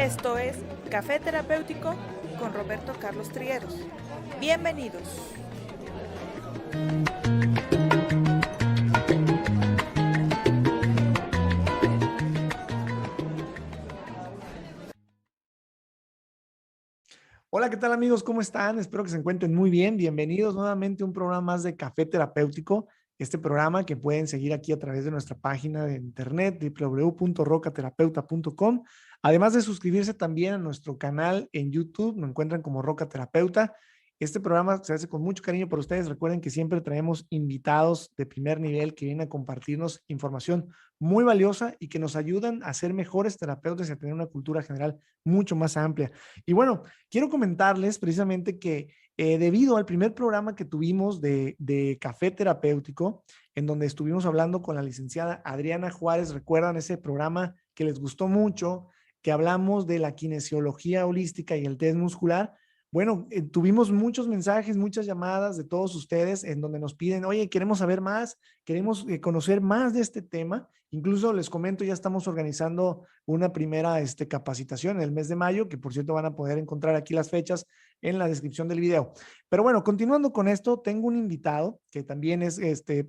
Esto es Café Terapéutico con Roberto Carlos Trigueros. Bienvenidos. Hola, ¿qué tal amigos? ¿Cómo están? Espero que se encuentren muy bien. Bienvenidos nuevamente a un programa más de Café Terapéutico. Este programa que pueden seguir aquí a través de nuestra página de internet www.rocaterapeuta.com. Además de suscribirse también a nuestro canal en YouTube, nos encuentran como Roca Terapeuta. Este programa se hace con mucho cariño por ustedes. Recuerden que siempre traemos invitados de primer nivel que vienen a compartirnos información muy valiosa y que nos ayudan a ser mejores terapeutas y a tener una cultura general mucho más amplia. Y bueno, quiero comentarles precisamente que debido al primer programa que tuvimos de Café Terapéutico, en donde estuvimos hablando con la licenciada Adriana Juárez, ¿recuerdan ese programa que les gustó mucho, que hablamos de la kinesiología holística y el test muscular? Bueno, tuvimos muchos mensajes, muchas llamadas de todos ustedes en donde nos piden, oye, queremos saber más, queremos conocer más de este tema. Incluso les comento, ya estamos organizando una primera capacitación en el mes de mayo, que por cierto van a poder encontrar aquí las fechas en la descripción del video. Pero bueno, continuando con esto, tengo un invitado que también es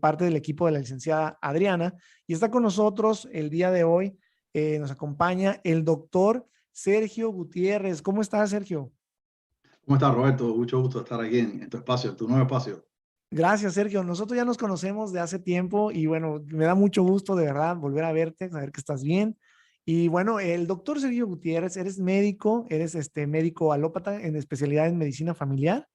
parte del equipo de la licenciada Adriana y está con nosotros el día de hoy. Nos acompaña el doctor Sergio Gutiérrez. ¿Cómo estás, Sergio? ¿Cómo estás, Roberto? Mucho gusto estar aquí en tu espacio, en tu nuevo espacio. Gracias, Sergio. Nosotros ya nos conocemos de hace tiempo y bueno, me da mucho gusto de verdad volver a verte, saber que estás bien. Y bueno, el doctor Sergio Gutiérrez, eres médico, eres médico alópata en especialidad en medicina familiar,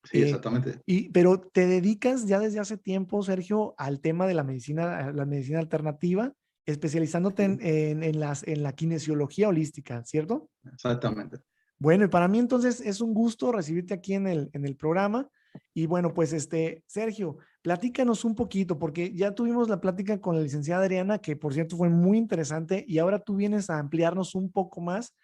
Sí, exactamente. pero te dedicas ya desde hace tiempo, Sergio, al tema de la medicina alternativa, especializándote Sí, en la kinesiología holística, ¿cierto? exactamente. Bueno, y para mí entonces es un gusto recibirte aquí en el programa. Y bueno, pues Sergio, platícanos un poquito, porque ya tuvimos la plática con la licenciada Adriana, que por cierto fue muy interesante, y ahora tú vienes a ampliarnos un poco más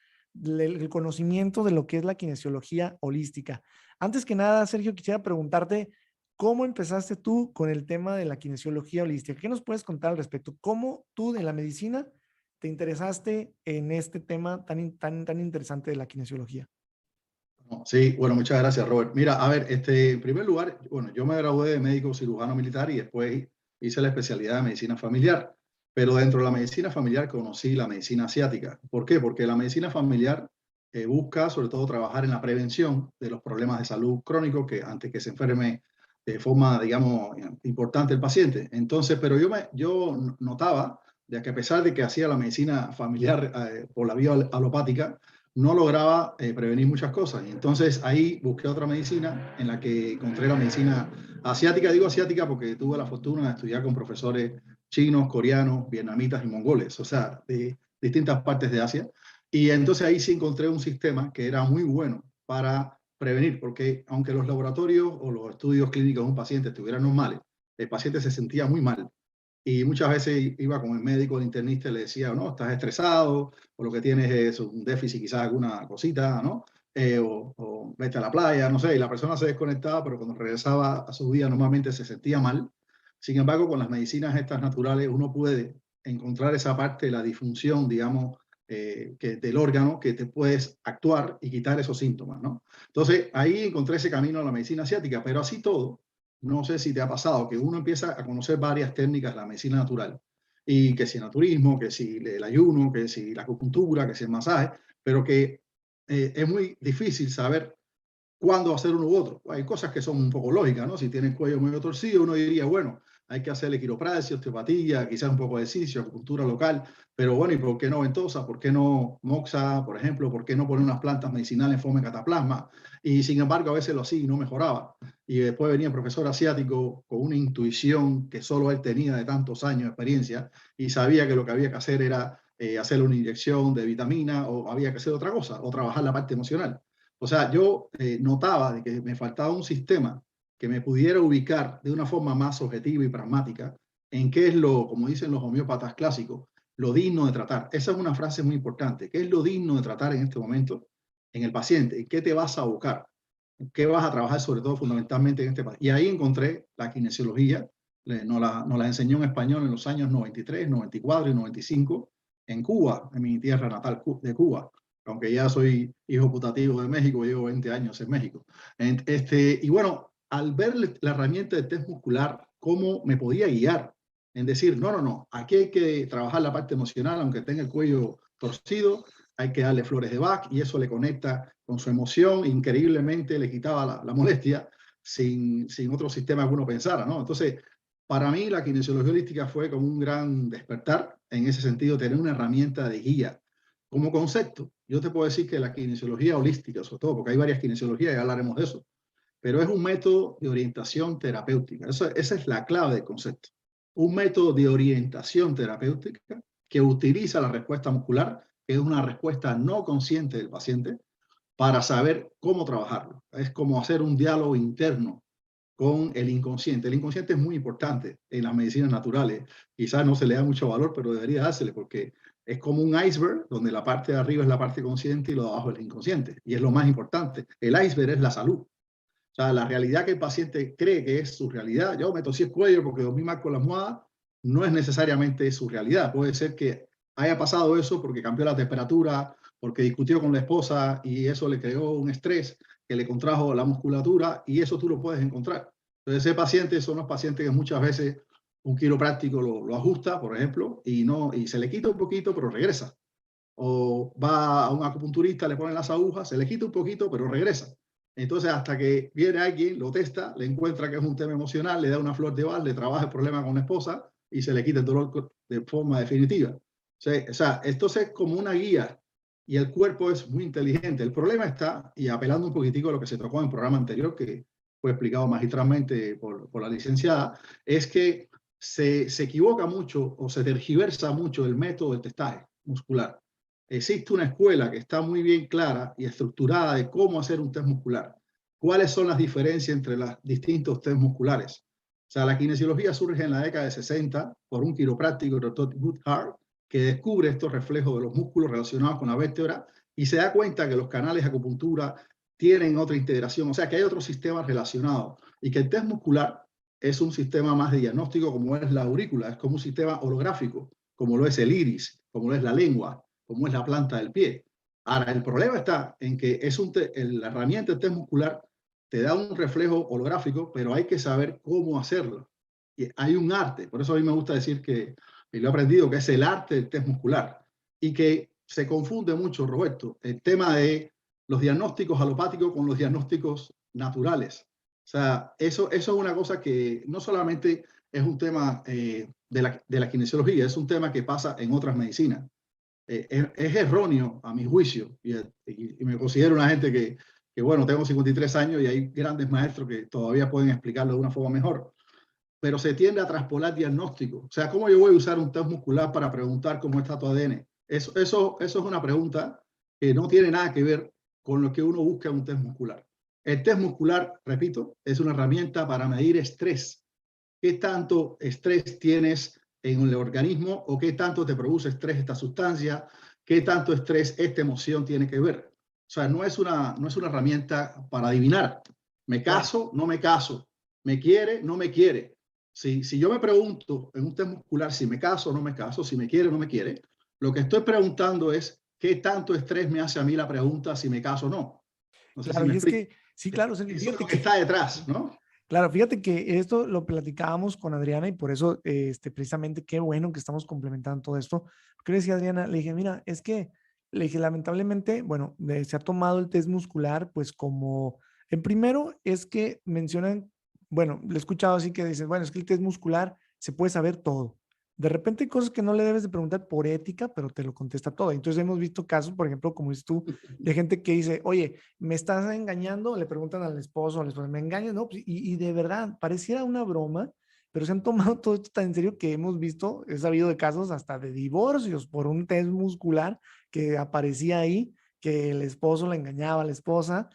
el conocimiento de lo que es la kinesiología holística. Antes que nada, Sergio, quisiera preguntarte, ¿cómo empezaste tú con el tema de la kinesiología holística? ¿Qué nos puedes contar al respecto? ¿Cómo tú de la medicina te interesaste en este tema tan interesante de la kinesiología? No, sí, bueno, muchas gracias, Robert. Mira, a ver, en primer lugar, bueno, yo me gradué de médico cirujano militar y después hice la especialidad de medicina familiar, pero dentro de la medicina familiar conocí la medicina asiática. ¿Por qué? Porque la medicina familiar busca sobre todo trabajar en la prevención de los problemas de salud crónicos que antes que se enferme de forma, digamos, importante el paciente. Entonces, pero yo notaba de que a pesar de que hacía la medicina familiar por la vía alopática, no lograba prevenir muchas cosas. Y entonces ahí busqué otra medicina en la que encontré la medicina asiática. Digo asiática porque tuve la fortuna de estudiar con profesores chinos, coreanos, vietnamitas y mongoles, o sea, de distintas partes de Asia. Y entonces ahí sí encontré un sistema que era muy bueno para prevenir, porque aunque los laboratorios o los estudios clínicos de un paciente estuvieran normales, el paciente se sentía muy mal y muchas veces iba con el médico, el internista, y le decía, no, estás estresado, o lo que tienes es un déficit, quizás alguna cosita, ¿no? O vete a la playa, no sé, y la persona se desconectaba, pero cuando regresaba a su día normalmente se sentía mal. Sin embargo, con las medicinas estas naturales uno puede encontrar esa parte de la disfunción, digamos, del órgano que te puedes actuar y quitar esos síntomas, ¿no? Entonces, ahí encontré ese camino a la medicina asiática, pero así todo, no sé si te ha pasado que uno empieza a conocer varias técnicas de la medicina natural y que si el naturismo, que si el ayuno, que si la acupuntura, que si el masaje, pero que es muy difícil saber cuándo hacer uno u otro. Hay cosas que son un poco lógicas, ¿no? Si tiene el cuello medio torcido, uno diría, bueno, hay que hacerle quiropraxia, osteopatía, quizás un poco de ejercicio, acupuntura local, pero bueno, ¿y por qué no ventosa? ¿Por qué no moxa, por ejemplo? ¿Por qué no poner unas plantas medicinales en forma de cataplasma? Y sin embargo, a veces lo hacía y no mejoraba. Y después venía el profesor asiático con una intuición que solo él tenía de tantos años de experiencia y sabía que lo que había que hacer era hacerle una inyección de vitamina o había que hacer otra cosa o trabajar la parte emocional. O sea, yo notaba de que me faltaba un sistema que me pudiera ubicar de una forma más objetiva y pragmática en qué es lo, como dicen los homeópatas clásicos, lo digno de tratar. Esa es una frase muy importante. ¿Qué es lo digno de tratar en este momento en el paciente? ¿En qué te vas a buscar? ¿En qué vas a trabajar sobre todo fundamentalmente en este paciente? Y ahí encontré la kinesiología. Nos la enseñó en español en los años 93, 94 y 95 en Cuba, en mi tierra natal de Cuba. aunque ya soy hijo putativo de México, llevo 20 años en México. Y bueno, al ver la herramienta de test muscular, cómo me podía guiar en decir, no, aquí hay que trabajar la parte emocional, aunque tenga el cuello torcido, hay que darle flores de Bach y eso le conecta con su emoción, increíblemente le quitaba la molestia sin otro sistema que uno pensara, ¿no? Entonces, para mí la kinesiología holística fue como un gran despertar en ese sentido, tener una herramienta de guía. Como concepto, yo te puedo decir que la kinesiología holística, sobre todo, porque hay varias kinesiologías y hablaremos de eso, pero es un método de orientación terapéutica. Esa es la clave del concepto. Un método de orientación terapéutica que utiliza la respuesta muscular, que es una respuesta no consciente del paciente, para saber cómo trabajarlo. Es como hacer un diálogo interno con el inconsciente. El inconsciente es muy importante en las medicinas naturales. Quizás no se le da mucho valor, pero debería dársele porque es como un iceberg donde la parte de arriba es la parte consciente y lo de abajo es el inconsciente. Y es lo más importante. El iceberg es la salud. O sea, la realidad que el paciente cree que es su realidad. Yo me tosí el cuello porque dormí mal con la almohada, no es necesariamente su realidad. Puede ser que haya pasado eso porque cambió la temperatura, porque discutió con la esposa y eso le creó un estrés que le contrajo la musculatura y eso tú lo puedes encontrar. Entonces, ese paciente son los pacientes que muchas veces un quiropráctico lo ajusta, por ejemplo, y se le quita un poquito, pero regresa. O va a un acupunturista, le ponen las agujas, se le quita un poquito, pero regresa. Entonces, hasta que viene alguien, lo testa, le encuentra que es un tema emocional, le da una flor de Bach, le trabaja el problema con la esposa y se le quita el dolor de forma definitiva. O sea, esto es como una guía y el cuerpo es muy inteligente. El problema está, y apelando un poquitico a lo que se tocó en el programa anterior, que fue explicado magistralmente por la licenciada, es que se equivoca mucho o se tergiversa mucho el método del testaje muscular. Existe una escuela que está muy bien clara y estructurada de cómo hacer un test muscular. ¿Cuáles son las diferencias entre los distintos test musculares? O sea, la kinesiología surge en la década de 60 por un quiropráctico, el doctor Goodhart, que descubre estos reflejos de los músculos relacionados con la vértebra y se da cuenta que los canales de acupuntura tienen otra integración, o sea, que hay otros sistemas relacionados y que el test muscular es un sistema más de diagnóstico como es la aurícula, es como un sistema holográfico, como lo es el iris, como lo es la lengua, como es la planta del pie. Ahora, el problema está en que la herramienta del test muscular te da un reflejo holográfico, pero hay que saber cómo hacerlo. Y hay un arte, por eso a mí me gusta decir que, y lo he aprendido, que es el arte del test muscular, y que se confunde mucho, Roberto, el tema de los diagnósticos alopáticos con los diagnósticos naturales. O sea, eso es una cosa que no solamente es un tema de la kinesiología, es un tema que pasa en otras medicinas. Es erróneo a mi juicio y me considero una gente que, bueno, tengo 53 años y hay grandes maestros que todavía pueden explicarlo de una forma mejor, pero se tiende a traspolar diagnóstico. O sea, ¿cómo yo voy a usar un test muscular para preguntar cómo está tu ADN? Eso es una pregunta que no tiene nada que ver con lo que uno busca en un test muscular. El test muscular, repito, es una herramienta para medir estrés. ¿Qué tanto estrés tienes en el organismo o qué tanto te produce estrés esta sustancia? ¿Qué tanto estrés esta emoción tiene que ver? O sea, no es una herramienta para adivinar. ¿Me caso? No me caso. ¿Me quiere? No me quiere. Si yo me pregunto en un test muscular si me caso o no me caso, si me quiere o no me quiere, lo que estoy preguntando es qué tanto estrés me hace a mí la pregunta si me caso o no. No sé Claro, si me y es explico. que, sí, claro, Eso es fíjate lo que está detrás, ¿no? claro, fíjate que esto lo platicábamos con Adriana y por eso, precisamente, qué bueno que estamos complementando todo esto. Porque le decía a Adriana, le dije, mira, es que, le dije, lamentablemente, bueno, se ha tomado el test muscular, pues como, en primero es que mencionan, bueno, le he escuchado así que dicen, bueno, es que el test muscular se puede saber todo. De repente hay cosas que no le debes de preguntar por ética, pero te lo contesta todo. Entonces hemos visto casos, por ejemplo, como dices tú, de gente que dice, oye, ¿me estás engañando? Le preguntan al esposo, a la esposa, ¿me engañas? No, pues, y de verdad, pareciera una broma, pero se han tomado todo esto tan en serio que hemos visto, he sabido de casos hasta de divorcios por un test muscular que aparecía ahí, que el esposo le engañaba a la esposa,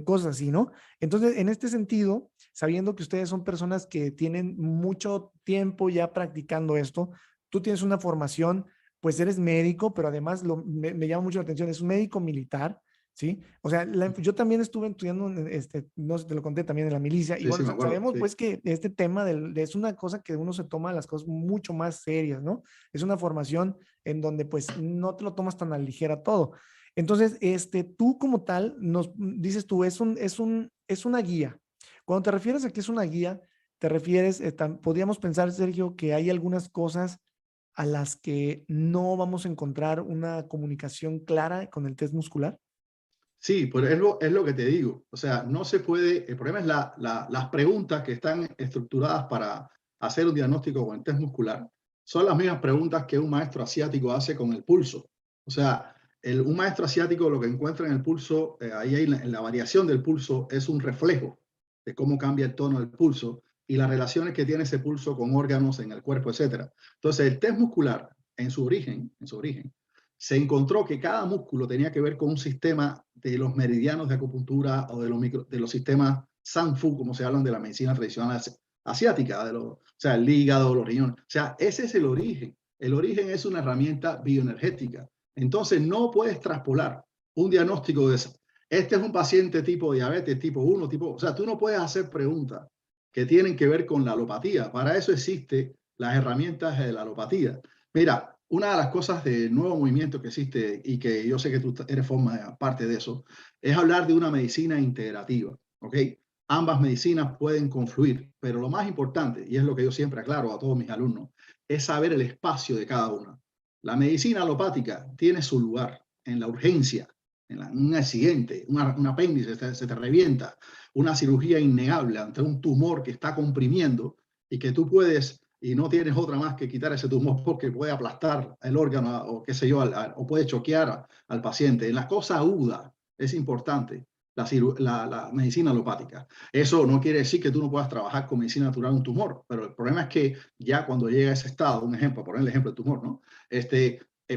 cosas así, ¿no? Entonces, en este sentido, sabiendo que ustedes son personas que tienen mucho tiempo ya practicando esto, tú tienes una formación, pues eres médico, pero además me llama mucho la atención, es un médico militar, ¿sí? O sea, yo también estuve estudiando, no sé, te lo conté también en la milicia, y Sí, sí, bueno, me acuerdo. sabemos Sí. pues que este tema es una cosa que uno se toma las cosas mucho más serias, ¿no? Es una formación en donde pues no te lo tomas tan a la ligera todo. Entonces, tú como tal, nos dices tú, es una guía. Cuando te refieres a que es una guía, te refieres, podríamos pensar, Sergio, que hay algunas cosas a las que no vamos a encontrar una comunicación clara con el test muscular. Sí, pero es lo que te digo. O sea, no se puede, el problema es las preguntas que están estructuradas para hacer un diagnóstico con el test muscular. Son las mismas preguntas que un maestro asiático hace con el pulso. O sea, un maestro asiático lo que encuentra en el pulso, ahí en la variación del pulso, es un reflejo de cómo cambia el tono del pulso y las relaciones que tiene ese pulso con órganos en el cuerpo, etcétera. Entonces, el test muscular, en su origen, se encontró que cada músculo tenía que ver con un sistema de los meridianos de acupuntura o de los sistemas Sanfu, como se hablan de la medicina tradicional asiática, o sea, el hígado, los riñones. O sea, ese es el origen. El origen es una herramienta bioenergética. Entonces, no puedes traspolar un diagnóstico de eso. Este es un paciente tipo diabetes, tipo 1, o sea, tú no puedes hacer preguntas que tienen que ver con la alopatía. Para eso existen las herramientas de la alopatía. Mira, una de las cosas del nuevo movimiento que existe y que yo sé que tú eres parte de eso, es hablar de una medicina integrativa, ¿ok? Ambas medicinas pueden confluir, pero lo más importante, y es lo que yo siempre aclaro a todos mis alumnos, es saber el espacio de cada una. La medicina alopática tiene su lugar en la urgencia, un accidente, un apéndice se te revienta, una cirugía innegable ante un tumor que está comprimiendo y que tú puedes y no tienes otra más que quitar ese tumor porque puede aplastar el órgano o qué sé yo, o puede choquear al paciente. En la cosa aguda es importante la medicina alopática. Eso no quiere decir que tú no puedas trabajar con medicina natural un tumor, pero el problema es que ya cuando llega a ese estado, un ejemplo, poner el ejemplo del tumor, ¿no?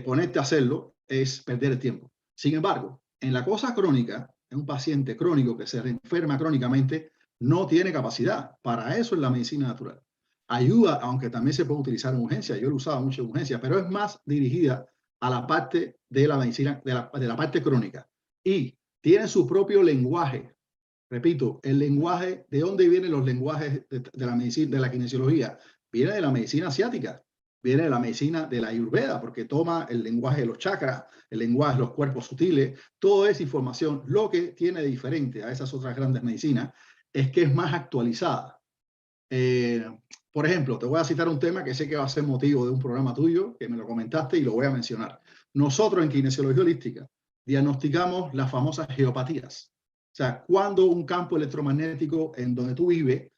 Ponerte a hacerlo es perder el tiempo. Sin embargo, en la cosa crónica, en un paciente crónico que se enferma crónicamente, no tiene capacidad. Para eso es la medicina natural. Ayuda, aunque también se puede utilizar en urgencia. Yo lo usaba mucho en urgencia, pero es más dirigida a la parte de la medicina, de la parte crónica. Y tiene su propio lenguaje. Repito, el lenguaje, ¿de dónde vienen los lenguajes de la medicina, de la kinesiología? Viene de la medicina asiática, viene de la medicina de la Ayurveda, porque toma el lenguaje de los chakras, el lenguaje de los cuerpos sutiles, toda esa información. Lo que tiene de diferente a esas otras grandes medicinas es que es más actualizada. Por ejemplo, te voy a citar un tema que sé que va a ser motivo de un programa tuyo, que me lo comentaste y lo voy a mencionar. Nosotros en kinesiología holística diagnosticamos las famosas geopatías. O sea, cuando un campo electromagnético en donde tú vives,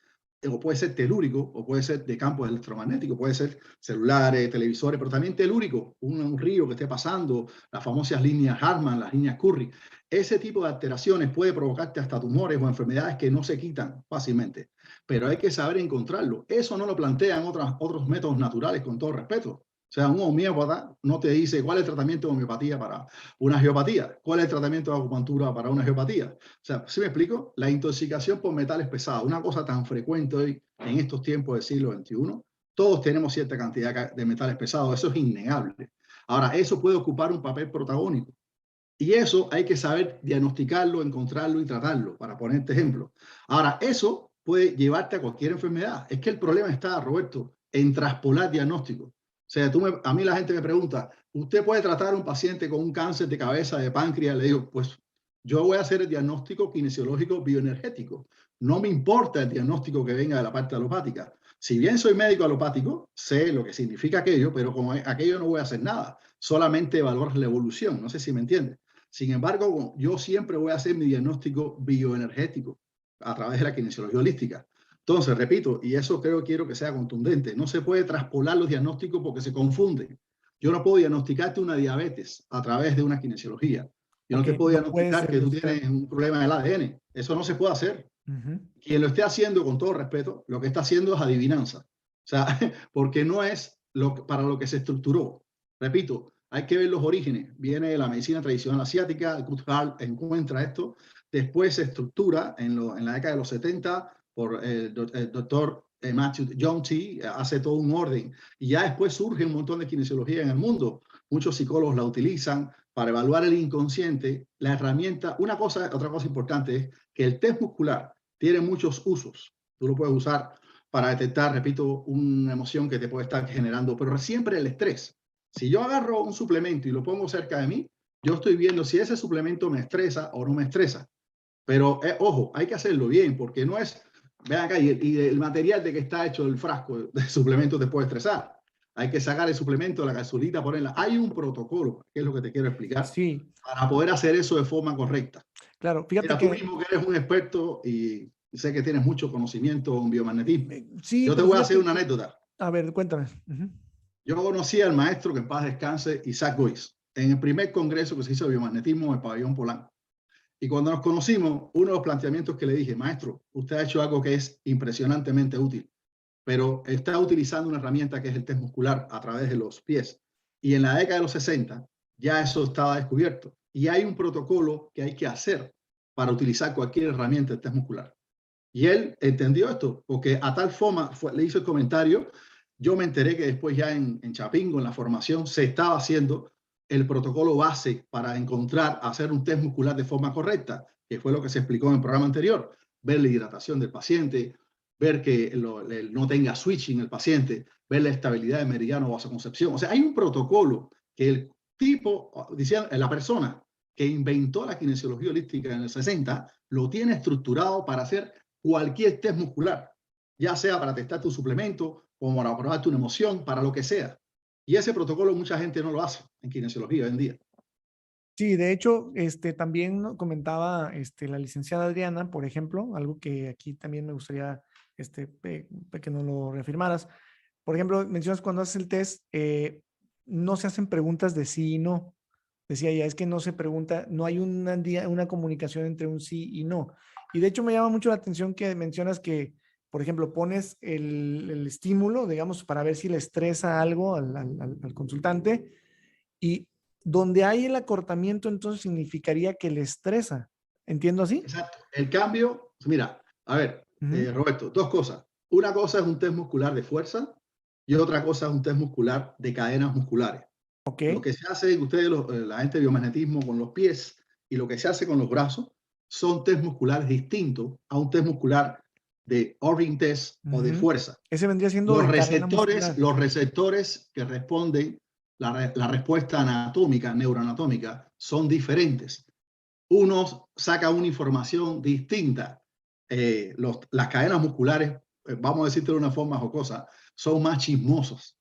o puede ser telúrico, o puede ser de campos electromagnéticos, puede ser celulares, televisores, pero también telúrico, un río que esté pasando, las famosas líneas Hartmann, las líneas Curry. Ese tipo de alteraciones puede provocarte hasta tumores o enfermedades que no se quitan fácilmente, pero hay que saber encontrarlo. Eso no lo plantean otros métodos naturales, con todo respeto. O sea, un homeópata no te dice cuál es el tratamiento de homeopatía para una geopatía, cuál es el tratamiento de acupuntura para una geopatía. O sea, ¿sí me explico? La intoxicación por metales pesados, una cosa tan frecuente hoy en estos tiempos del siglo XXI, todos tenemos cierta cantidad de metales pesados, eso es innegable. Ahora, eso puede ocupar un papel protagónico. Y eso hay que saber diagnosticarlo, encontrarlo y tratarlo, para ponerte ejemplo. Ahora, eso puede llevarte a cualquier enfermedad. Es que el problema está, Roberto, en traspolar diagnóstico. O sea, a mí la gente me pregunta, ¿usted puede tratar a un paciente con un cáncer de cabeza, de páncreas? Le digo, pues yo voy a hacer el diagnóstico kinesiológico bioenergético. No me importa el diagnóstico que venga de la parte alopática. Si bien soy médico alopático, sé lo que significa aquello, pero con aquello no voy a hacer nada. Solamente evaluar la evolución. No sé si me entiendes. Sin embargo, yo siempre voy a hacer mi diagnóstico bioenergético a través de la kinesiología holística. Entonces, repito, y eso quiero que sea contundente, no se puede traspolar los diagnósticos porque se confunden. Yo no puedo diagnosticarte una diabetes a través de una kinesiología. Yo no te puedo diagnosticar que tú tienes un problema del ADN. Eso no se puede hacer. Quien lo esté haciendo, con todo respeto, lo que está haciendo es adivinanza. O sea, porque no es para lo que se estructuró. Repito, hay que ver los orígenes. Viene de la medicina tradicional asiática, Guthard encuentra esto. Después se estructura en la década de los 70 por el doctor Matthew John T. Hace todo un orden. Y ya después surge un montón de kinesiología en el mundo. Muchos psicólogos la utilizan para evaluar el inconsciente. La herramienta, otra cosa importante es que el test muscular tiene muchos usos. Tú lo puedes usar para detectar, repito, una emoción que te puede estar generando, pero siempre el estrés. Si yo agarro un suplemento y lo pongo cerca de mí, yo estoy viendo si ese suplemento me estresa o no me estresa. Pero, ojo, hay que hacerlo bien, porque no es, vean acá, y el material de que está hecho el frasco de suplementos te puede estresar. Hay que sacar el suplemento, la capsulita, ponerla. Hay un protocolo, que es lo que te quiero explicar, Sí, para poder hacer eso de forma correcta. claro. Fíjate Mira, tú que mismo que eres un experto y sé que tienes mucho conocimiento en biomagnetismo. sí, Yo te pero voy a hacer fíjate una que, anécdota. a ver, cuéntame. Yo conocí al maestro, que en paz descanse, Isaac Goiz, en el primer congreso que se hizo de biomagnetismo en el pabellón Polanco. Y cuando nos conocimos, uno de los planteamientos que le dije, maestro, usted ha hecho algo que es impresionantemente útil, pero está utilizando una herramienta que es el test muscular a través de los pies. Y en la década de los 60 ya eso estaba descubierto. Y hay un protocolo que hay que hacer para utilizar cualquier herramienta de test muscular. Y él entendió esto, porque a tal forma le hizo el comentario. Yo me enteré que después ya en Chapingo, en la formación, se estaba haciendo el protocolo base para encontrar, hacer un test muscular de forma correcta, que fue lo que se explicó en el programa anterior. Ver la hidratación del paciente, ver que no tenga switching el paciente, ver la estabilidad del meridiano vasoconcepción. O sea, hay un protocolo que el tipo, decía la persona que inventó la kinesiología holística en el 60, lo tiene estructurado para hacer cualquier test muscular, ya sea para testar tu suplemento, o para probarte una emoción, para lo que sea. Y ese protocolo mucha gente no lo hace en kinesiología hoy en día. Sí, de hecho, también comentaba la licenciada Adriana, por ejemplo, algo que aquí también me gustaría que nos lo reafirmaras. Por ejemplo, mencionas cuando haces el test, no se hacen preguntas de sí y no. Decía ella, es que no se pregunta, no hay una comunicación entre un sí y no. Y de hecho me llama mucho la atención que mencionas que, por ejemplo, pones el estímulo, digamos, para ver si le estresa algo al consultante, y donde hay el acortamiento, entonces significaría que le estresa. ¿Entiendo así? Exacto. El cambio, mira, a ver, Ujú. Roberto, dos cosas. Una cosa es un test muscular de fuerza y otra cosa es un test muscular de cadenas musculares. Ok. Lo que se hace, ustedes, la gente de biomagnetismo, con los pies y lo que se hace con los brazos son test musculares distintos a un test muscular de Orring test o de Ujú. fuerza. Ese vendría siendo de cadena muscular. Los receptores que responden, la respuesta anatómica, neuroanatómica, son diferentes. Unos sacan una información distinta. Las cadenas musculares, vamos a decirte de una forma jocosa, son más chismosos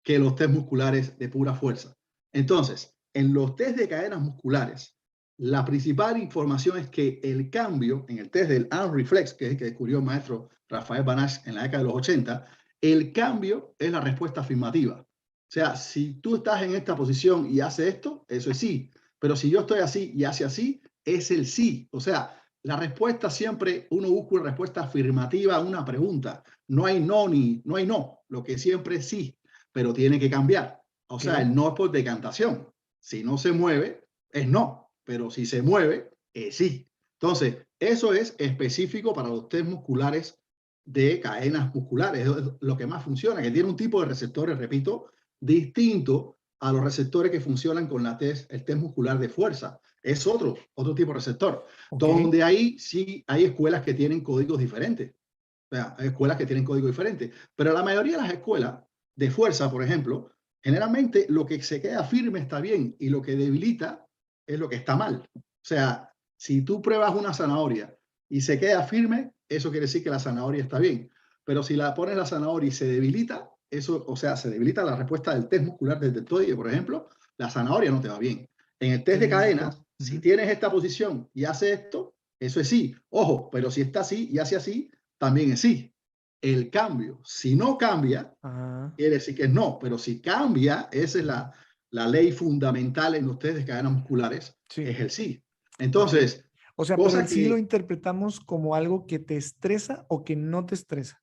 que los test musculares de pura fuerza. Entonces, en los test de cadenas musculares, la principal información es que el cambio en el test del arm reflex, que es el que descubrió el maestro Rafael Banach en la década de los 80, el cambio es la respuesta afirmativa. O sea, si tú estás en esta posición y haces esto, eso es sí. Pero si yo estoy así y hace así, es el sí. O sea, la respuesta siempre, uno busca una respuesta afirmativa a una pregunta. No hay no ni no hay no. Lo que siempre es sí, pero tiene que cambiar. O sea, Ok. el no es por decantación. Si no se mueve, es no. Pero si se mueve, es sí. Entonces, eso es específico para los test musculares de cadenas musculares. Es lo que más funciona, que tiene un tipo de receptores, repito, distinto a los receptores que funcionan con el test muscular de fuerza. Es otro tipo de receptor. Ok. Donde ahí sí hay escuelas que tienen códigos diferentes. O sea, hay escuelas que tienen códigos diferentes. Pero la mayoría de las escuelas de fuerza, por ejemplo, generalmente lo que se queda firme está bien y lo que debilita es lo que está mal. O sea, si tú pruebas una zanahoria y se queda firme, eso quiere decir que la zanahoria está bien. Pero si la pones la zanahoria y se debilita, eso, o sea, se debilita la respuesta del test muscular del deltoide, por ejemplo, la zanahoria no te va bien. En el test de cadenas, Listo. si Ujú. tienes esta posición y hace esto, eso es sí. Ojo, pero si está así y hace así, también es sí. El cambio, si no cambia, Ajá. quiere decir que es no, pero si cambia, esa es la ley fundamental en los test de cadenas musculares, Sí. es el sí. Ok. Entonces, O sea, pero cosa el sí lo que interpretamos como algo que te estresa o que no te estresa.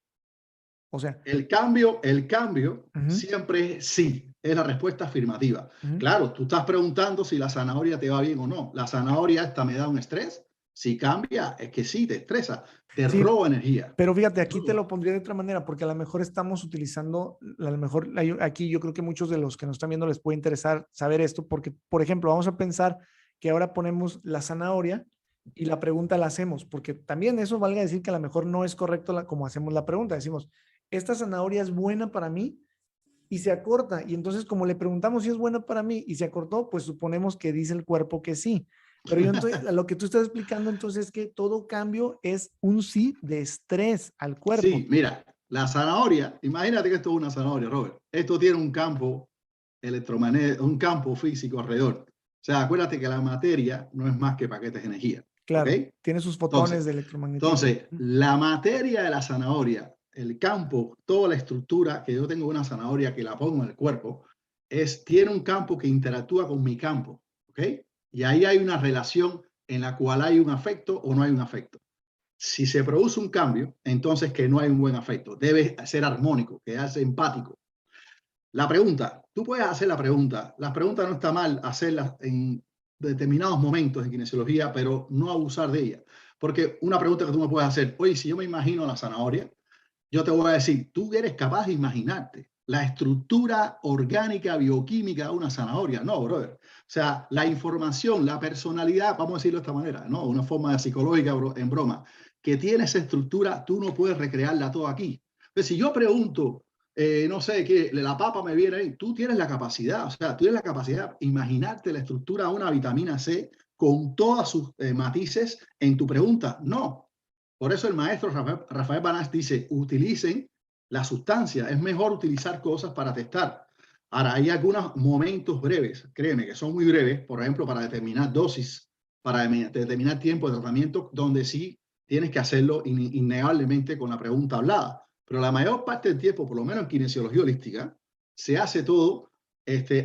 O sea, el cambio ujú, siempre es sí, es la respuesta afirmativa. ujú. Claro, tú estás preguntando si la zanahoria te va bien o no. La zanahoria esta me da un estrés. Si cambia, es que sí, te estresa, te Sí, roba energía. pero fíjate, aquí te lo pondría de otra manera, porque a lo mejor estamos utilizando, a lo mejor aquí yo creo que muchos de los que nos están viendo les puede interesar saber esto, porque, por ejemplo, vamos a pensar que ahora ponemos la zanahoria y la pregunta la hacemos, porque también eso valga decir que a lo mejor no es correcto como hacemos la pregunta. Decimos, ¿esta zanahoria es buena para mí? y se acorta. Y entonces, como le preguntamos si es bueno para mí y se acortó, pues suponemos que dice el cuerpo que sí. Pero yo entonces, lo que tú estás explicando entonces es que todo cambio es un sí de estrés al cuerpo. Sí, mira, la zanahoria, imagínate que esto es una zanahoria, Robert. Esto tiene un campo electromagnético, un campo físico alrededor. O sea, acuérdate que la materia no es más que paquetes de energía. Claro, ¿Ok? tiene sus fotones de electromagnetismo. Entonces, la materia de la zanahoria, el campo, toda la estructura que yo tengo una zanahoria que la pongo en el cuerpo, tiene un campo que interactúa con mi campo. ¿Ok? Y ahí hay una relación en la cual hay un afecto o no hay un afecto. Si se produce un cambio, entonces que no hay un buen afecto. Debe ser armónico, quedarse empático. La pregunta, tú puedes hacer la pregunta. Las preguntas no está mal hacerlas en determinados momentos de kinesiología, pero no abusar de ella. Porque una pregunta que tú me puedes hacer, oye, si yo me imagino la zanahoria, yo te voy a decir, tú eres capaz de imaginarte la estructura orgánica, bioquímica de una zanahoria. No, brother. O sea, la información, la personalidad, vamos a decirlo de esta manera, ¿no? Una forma psicológica en broma, que tiene esa estructura, tú no puedes recrearla todo aquí. Entonces, si yo pregunto, no sé, que la papa me viene ahí, tú tienes la capacidad, o sea, tú tienes la capacidad de imaginarte la estructura de una vitamina C con todas sus matices en tu pregunta. No. Por eso el maestro Rafael Banach dice, utilicen la sustancia, es mejor utilizar cosas para testar. Ahora, hay algunos momentos breves, créeme que son muy breves, por ejemplo, para determinar dosis, para determinar tiempo de tratamiento, donde sí tienes que hacerlo innegablemente con la pregunta hablada. Pero la mayor parte del tiempo, por lo menos en kinesiología holística, se hace todo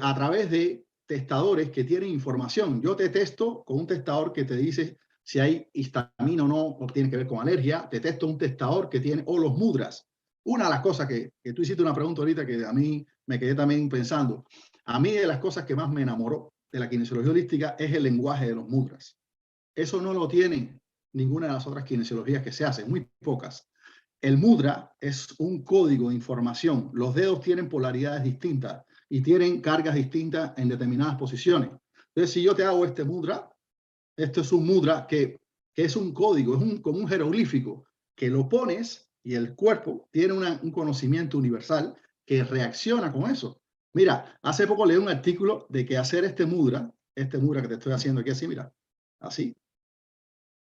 a través de testadores que tienen información. Yo te testo con un testador que te dice si hay histamina o no, o tiene que ver con alergia. Te testo un testador que tiene, o los mudras. Una de las cosas que tú hiciste una pregunta ahorita que a mí me quedé también pensando. A mí de las cosas que más me enamoró de la kinesiología holística es el lenguaje de los mudras. Eso no lo tienen ninguna de las otras kinesiologías que se hacen, muy pocas. El mudra es un código de información. Los dedos tienen polaridades distintas y tienen cargas distintas en determinadas posiciones. Entonces, si yo te hago este mudra, esto es un mudra que es un código, es como un jeroglífico que lo pones y el cuerpo tiene un conocimiento universal que reacciona con eso. Mira, hace poco leí un artículo de que hacer este mudra que te estoy haciendo aquí así, mira, así,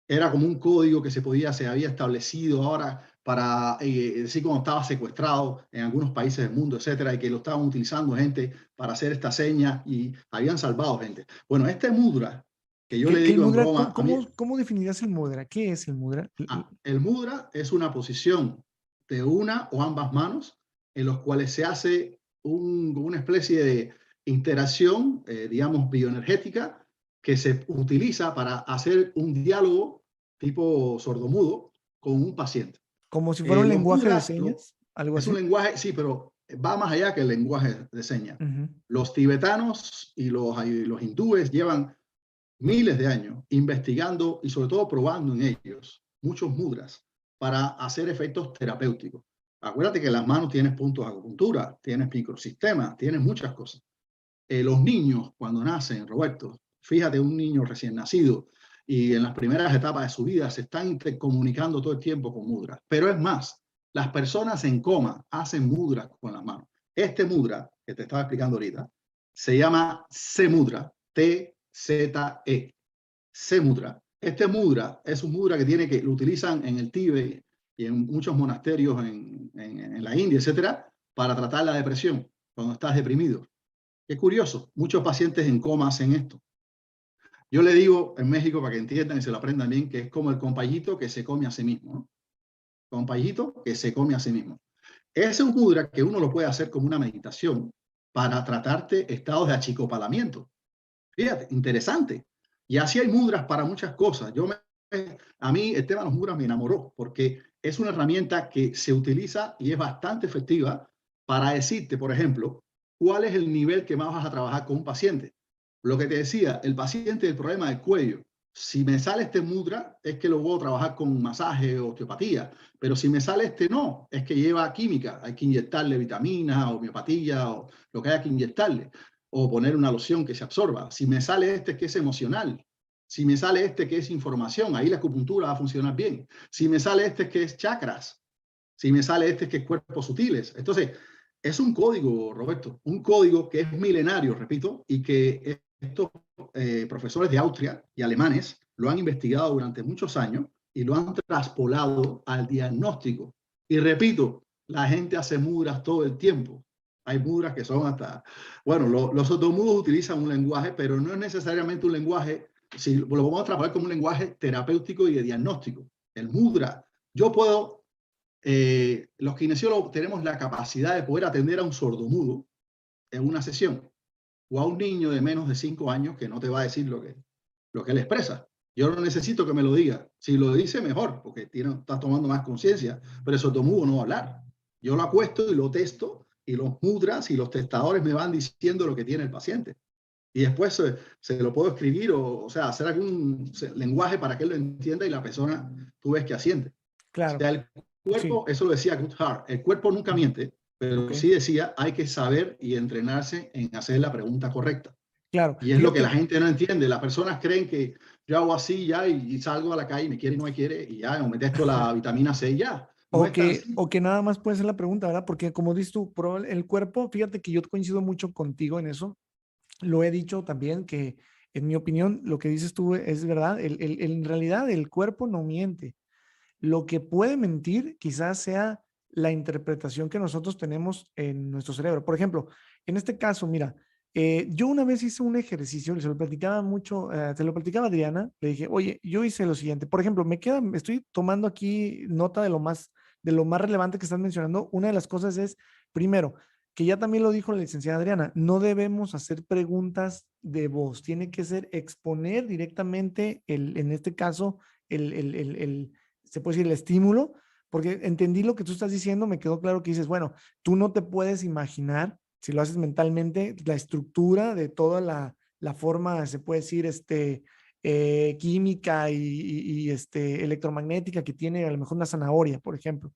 era como un código que se había establecido ahora para decir cuando estaba secuestrado en algunos países del mundo, etcétera, y que lo estaban utilizando gente para hacer esta seña y habían salvado gente. Bueno, este mudra, que yo le ¿Qué digo en mudra? broma, ¿Cómo definirías el mudra? ¿Qué es el mudra? el mudra es una posición de una o ambas manos en los cuales se hace una especie de interacción, digamos, bioenergética que se utiliza para hacer un diálogo tipo sordomudo con un paciente. Como si fuera un lenguaje de mudras, señas, algo es así. un lenguaje, sí, pero va más allá que el lenguaje de señas. Los tibetanos y los hindúes llevan miles de años investigando y sobre todo probando en ellos muchos mudras para hacer efectos terapéuticos. Acuérdate que en las manos tienes puntos de acupuntura, tienes microsistemas, tienes muchas cosas. Los niños cuando nacen, Roberto, fíjate, un niño recién nacido y en las primeras etapas de su vida se están intercomunicando todo el tiempo con mudras. Pero es más, las personas en coma hacen mudras con las manos. Este mudra que te estaba explicando ahorita se llama C-mudra, T-Z-E, C-mudra. Este mudra es un mudra que lo utilizan en el Tíbet y en muchos monasterios en la India, etcétera, para tratar la depresión cuando estás deprimido. Qué curioso, muchos pacientes en coma hacen esto. Yo le digo en México, para que entiendan y se lo aprendan bien, que es como el compayito que se come a sí mismo, ¿no? Compayito que se come a sí mismo. Ese es un mudra que uno lo puede hacer como una meditación para tratarte estados de achicopalamiento. Fíjate, interesante. Y así hay mudras para muchas cosas. A mí el tema de los mudras me enamoró porque es una herramienta que se utiliza y es bastante efectiva para decirte, por ejemplo, cuál es el nivel que más vas a trabajar con un paciente. Lo que te decía, el paciente del problema del cuello. Si me sale este mudra, es que lo puedo trabajar con masaje o osteopatía. Pero si me sale este no, es que lleva química. Hay que inyectarle vitaminas, homeopatía o lo que haya que inyectarle. O poner una loción que se absorba. Si me sale este que es emocional. Si me sale este que es información, ahí la acupuntura va a funcionar bien. Si me sale este que es chakras. Si me sale este que es cuerpos sutiles. Entonces, es un código, Roberto, un código que es milenario, repito, y que estos profesores de Austria y alemanes lo han investigado durante muchos años y lo han traspolado al diagnóstico. Y repito, la gente hace mudras todo el tiempo. Hay mudras que son hasta... Bueno, los sordomudos utilizan un lenguaje, pero no es necesariamente un lenguaje, si lo vamos a trabajar como un lenguaje terapéutico y de diagnóstico. El mudra, yo puedo... los kinesiólogos tenemos la capacidad de poder atender a un sordomudo en una sesión o a un niño de menos de 5 años que no te va a decir lo que él expresa. Yo no necesito que me lo diga. Si lo dice, mejor, porque está tomando más conciencia, pero el sordomudo no va a hablar. Yo lo acuesto y lo testo, y los mudras y los testadores me van diciendo lo que tiene el paciente. Y después se lo puedo escribir o sea, hacer algún lenguaje para que él lo entienda y la persona, tú ves que asiente. Claro. O sea, el cuerpo, Sí. eso lo decía Goodhart, el cuerpo nunca miente, pero Okay. sí decía, hay que saber y entrenarse en hacer la pregunta correcta. Claro. Y es lo que la gente no entiende. Las personas creen que yo hago así ya y salgo a la calle y me quiere y no me quiere y ya, o me testo la vitamina C y ya. No O es tan que, simple. o que nada más puede ser la pregunta, ¿verdad? Porque como dices tú, el cuerpo, fíjate que yo coincido mucho contigo en eso. Lo he dicho también que, en mi opinión, lo que dices tú es verdad. En realidad, el cuerpo no miente. Lo que puede mentir quizás sea la interpretación que nosotros tenemos en nuestro cerebro. Por ejemplo, en este caso, mira, yo una vez hice un ejercicio, se lo platicaba mucho, se lo platicaba a Adriana, le dije, oye, yo hice lo siguiente, por ejemplo, estoy tomando aquí nota de lo más relevante que estás mencionando. Una de las cosas es, primero, que ya también lo dijo la licenciada Adriana, no debemos hacer preguntas de voz, tiene que ser exponer directamente, en este caso, se puede decir el estímulo, porque entendí lo que tú estás diciendo, me quedó claro que dices, bueno, tú no te puedes imaginar, si lo haces mentalmente, la estructura de toda la forma, se puede decir, química y electromagnética que tiene a lo mejor una zanahoria, por ejemplo.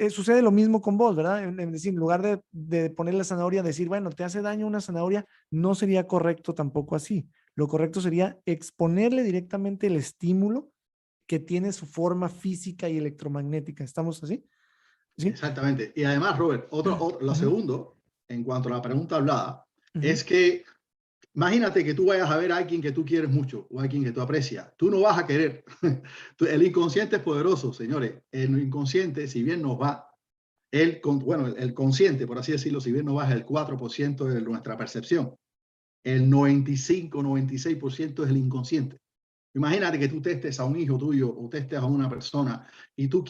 Sucede lo mismo con vos, ¿verdad? En decir, en lugar de poner la zanahoria, decir, bueno, te hace daño una zanahoria, no sería correcto tampoco así. Lo correcto sería exponerle directamente el estímulo que tiene su forma física y electromagnética. ¿Estamos así? ¿Sí? Exactamente. Y además, Robert, lo Ujú, segundo, en cuanto a la pregunta hablada, ujú. es que imagínate que tú vayas a ver a alguien que tú quieres mucho o a alguien que tú aprecias. Tú no vas a querer. El inconsciente es poderoso, señores. El inconsciente, si bien nos va, bueno, el consciente, por así decirlo, si bien nos va, es el 4% de nuestra percepción. El 95, 96% es el inconsciente. Imagínate que tú testes a un hijo tuyo o testes a una persona y tú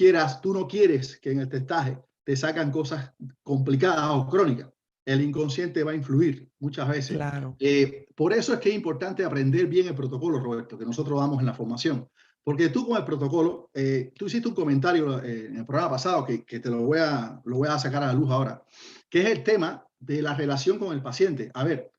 no quieres que en el testaje te sacan cosas complicadas o crónicas. El inconsciente va a influir muchas veces. Claro. Por eso es que es importante aprender bien el protocolo, Roberto, que nosotros damos en la formación. Porque tú con el protocolo, tú hiciste un comentario en el programa pasado que te lo voy a sacar a la luz ahora, que es el tema de la relación con el paciente. A ver,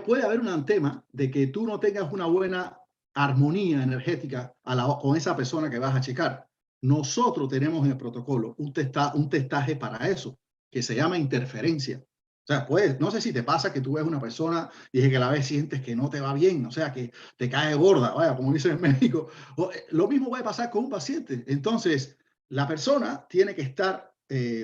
puede haber un tema de que tú no tengas una buena armonía energética con esa persona que vas a checar. Nosotros tenemos en el protocolo un testaje para eso, que se llama interferencia. O sea, pues, no sé si te pasa que tú ves una persona y que la vez sientes que no te va bien, o sea, que te cae gorda, vaya, como dice el médico. Lo mismo va a pasar con un paciente. Entonces, la persona tiene que estar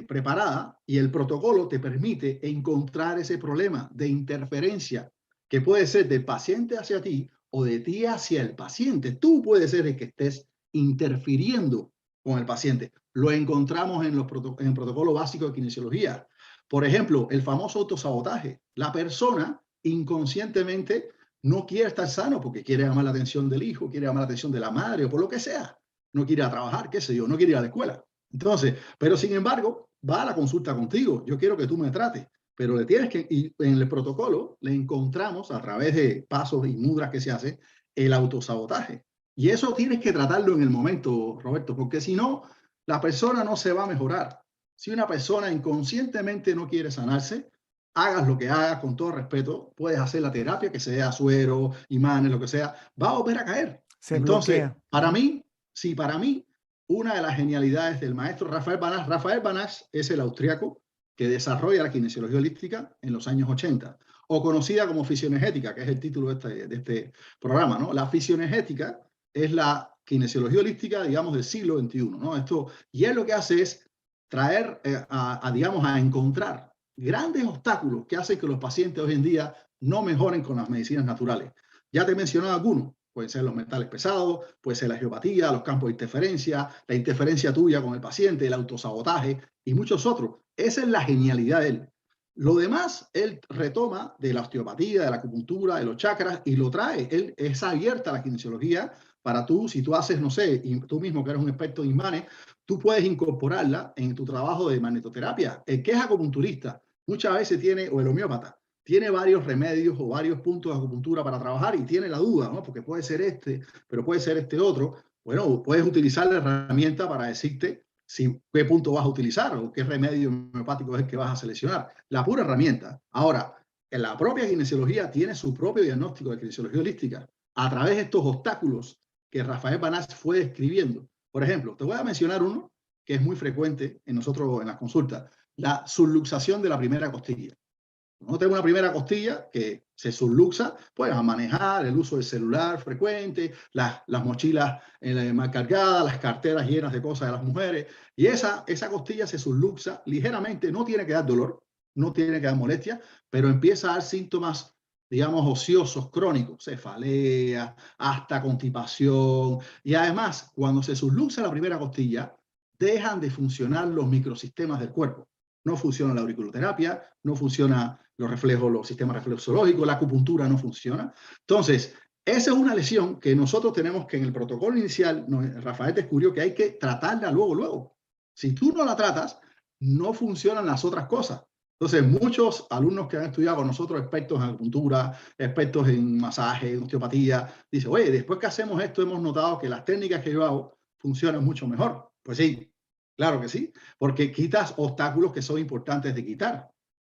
preparada y el protocolo te permite encontrar ese problema de interferencia que puede ser del paciente hacia ti o de ti hacia el paciente. Tú puedes ser el que estés interfiriendo con el paciente. Lo encontramos en el protocolo básico de kinesiología. Por ejemplo, el famoso autosabotaje. La persona inconscientemente no quiere estar sano porque quiere llamar la atención del hijo, quiere llamar la atención de la madre o por lo que sea. No quiere ir a trabajar, qué sé yo, no quiere ir a la escuela. Entonces, pero sin embargo, va a la consulta contigo. Yo quiero que tú me trates, pero le tienes que, y en el protocolo le encontramos a través de pasos y mudras que se hace el autosabotaje. Y eso tienes que tratarlo en el momento, Roberto, porque si no, la persona no se va a mejorar. Si una persona inconscientemente no quiere sanarse, hagas lo que hagas, con todo respeto, puedes hacer la terapia, que sea suero, imanes, lo que sea, va a volver a caer. Se Entonces, bloquea. para mí, sí, para mí, una de las genialidades del maestro Rafael Banach es el austriaco que desarrolla la kinesiología holística en los años 80, o conocida como fisionegética, que es el título de este programa, ¿no? La fisionegética es la kinesiología holística, digamos, del siglo XXI, ¿no? Y él lo que hace es traer, digamos, a encontrar grandes obstáculos que hacen que los pacientes hoy en día no mejoren con las medicinas naturales. Ya te he mencionado algunos. Pueden ser los metales pesados, puede ser la geopatía, los campos de interferencia, la interferencia tuya con el paciente, el autosabotaje y muchos otros. Esa es la genialidad de él. Lo demás, él retoma de la osteopatía, de la acupuntura, de los chakras y lo trae. Él es abierta a la kinesiología para tú, si tú haces, no sé, y tú mismo que eres un experto en imanes, tú puedes incorporarla en tu trabajo de magnetoterapia. El que es acupunturista muchas veces tiene, o el homeópata, tiene varios remedios o varios puntos de acupuntura para trabajar y tiene la duda, ¿no? Porque puede ser este, pero puede ser este otro. Bueno, puedes utilizar la herramienta para decirte qué punto vas a utilizar o qué remedio homeopático es el que vas a seleccionar. La pura herramienta. Ahora, en la propia kinesiología tiene su propio diagnóstico de kinesiología holística a través de estos obstáculos que Rafael Banach fue describiendo. Por ejemplo, te voy a mencionar uno que es muy frecuente en nosotros en las consultas, la subluxación de la primera costilla. No tengo una primera costilla que se subluxa, pues a manejar el uso del celular frecuente, las mochilas mal cargadas, las carteras llenas de cosas de las mujeres, y esa costilla se subluxa ligeramente, no tiene que dar dolor, no tiene que dar molestia, pero empieza a dar síntomas, digamos, ociosos, crónicos, cefalea, hasta constipación, y además, cuando se subluxa la primera costilla, dejan de funcionar los microsistemas del cuerpo. No funciona la auriculoterapia, no funciona los reflejos, los sistemas reflexológicos, la acupuntura no funciona. Entonces, esa es una lesión que nosotros tenemos que en el protocolo inicial, Rafael descubrió que hay que tratarla luego. Si tú no la tratas, no funcionan las otras cosas. Entonces, muchos alumnos que han estudiado con nosotros, expertos en acupuntura, expertos en masaje, en osteopatía, dicen, oye, después que hacemos esto, hemos notado que las técnicas que yo hago funcionan mucho mejor. Pues sí, claro que sí, porque quitas obstáculos que son importantes de quitar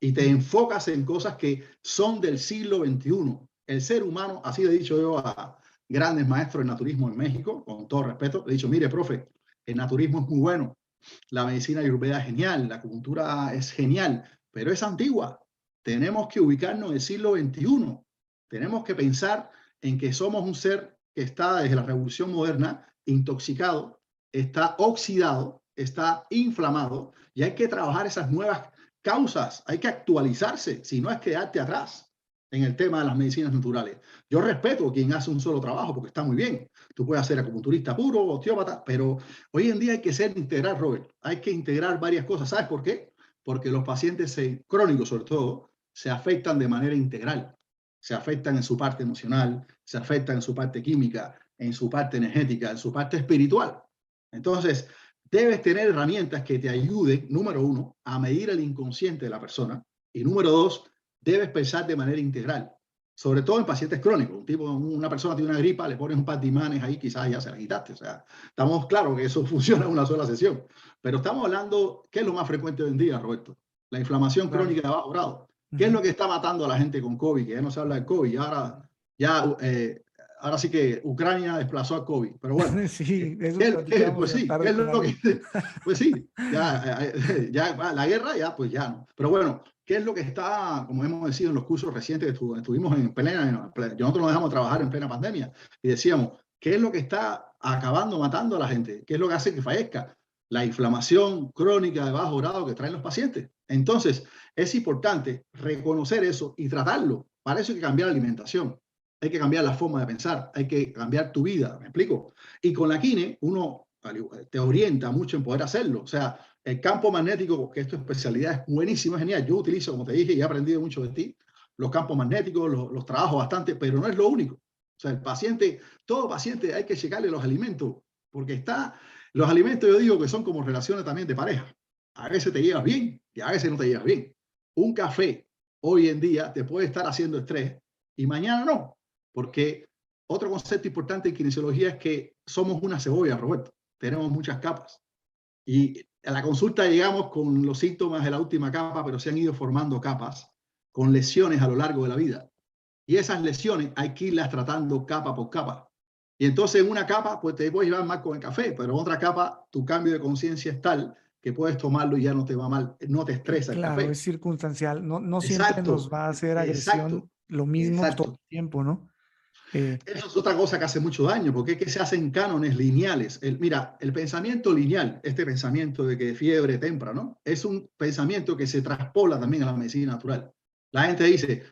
y te enfocas en cosas que son del siglo XXI. El ser humano, así le he dicho yo a grandes maestros de naturismo en México, con todo respeto, le he dicho, mire, profe, el naturismo es muy bueno, la medicina ayurveda es genial, la acupuntura es genial, pero es antigua. Tenemos que ubicarnos en el siglo XXI. Tenemos que pensar en que somos un ser que está desde la revolución moderna intoxicado, está oxidado, está inflamado y hay que trabajar esas nuevas causas, hay que actualizarse, si no es quedarte atrás en el tema de las medicinas naturales. Yo respeto a quien hace un solo trabajo porque está muy bien. Tú puedes ser acupunturista puro, osteópata, pero hoy en día hay que ser integral, Robert. Hay que integrar varias cosas. ¿Sabes por qué? Porque los pacientes crónicos, sobre todo, se afectan de manera integral. Se afectan en su parte emocional, se afectan en su parte química, en su parte energética, en su parte espiritual. Entonces, debes tener herramientas que te ayuden, número uno, a medir el inconsciente de la persona y número dos, debes pensar de manera integral, sobre todo en pacientes crónicos. Una persona tiene una gripa, le pones un par de imanes ahí, quizás ya se la quitaste. O sea, estamos claros que eso funciona en una sola sesión. Pero estamos hablando, ¿qué es lo más frecuente hoy en día, Roberto? La inflamación crónica de bajo grado. ¿Qué es lo que está matando a la gente con COVID? Que ya no se habla de COVID. Ahora sí que Ucrania desplazó a COVID, pero bueno. Sí, pues sí, ¿qué es lo que, pues sí, ya la guerra ya, pues ya no. Pero bueno, ¿qué es lo que está, como hemos decidido en los cursos recientes que estuvimos nosotros nos dejamos trabajar en plena pandemia y decíamos, ¿qué es lo que está acabando, matando a la gente? ¿Qué es lo que hace que fallezca? La inflamación crónica de bajo grado que traen los pacientes. Entonces, es importante reconocer eso y tratarlo. Para eso hay que cambiar la alimentación. Hay que cambiar la forma de pensar, hay que cambiar tu vida, ¿me explico? Y con la kine uno te orienta mucho en poder hacerlo. O sea, el campo magnético, que es tu especialidad, es buenísimo, es genial. Yo utilizo, como te dije, y he aprendido mucho de ti, los campos magnéticos, los trabajo bastante, pero no es lo único. O sea, todo paciente hay que checarle los alimentos, porque los alimentos yo digo que son como relaciones también de pareja. A veces te llevas bien y a veces no te llevas bien. Un café hoy en día te puede estar haciendo estrés y mañana no. Porque otro concepto importante en kinesiología es que somos una cebolla, Roberto. Tenemos muchas capas. Y a la consulta llegamos con los síntomas de la última capa, pero se han ido formando capas con lesiones a lo largo de la vida. Y esas lesiones hay que irlas tratando capa por capa. Y entonces en una capa pues te puedes llevar mal con el café, pero en otra capa tu cambio de conciencia es tal que puedes tomarlo y ya no te va mal, no te estresa el café. Claro, es circunstancial. No siempre nos va a hacer agresión lo mismo todo el tiempo, ¿no? Eso es otra cosa que hace mucho daño, porque es que se hacen cánones lineales. Mira, el pensamiento lineal, este pensamiento de que fiebre tempra, ¿no? Es un pensamiento que se traspola también a la medicina natural. La gente dice,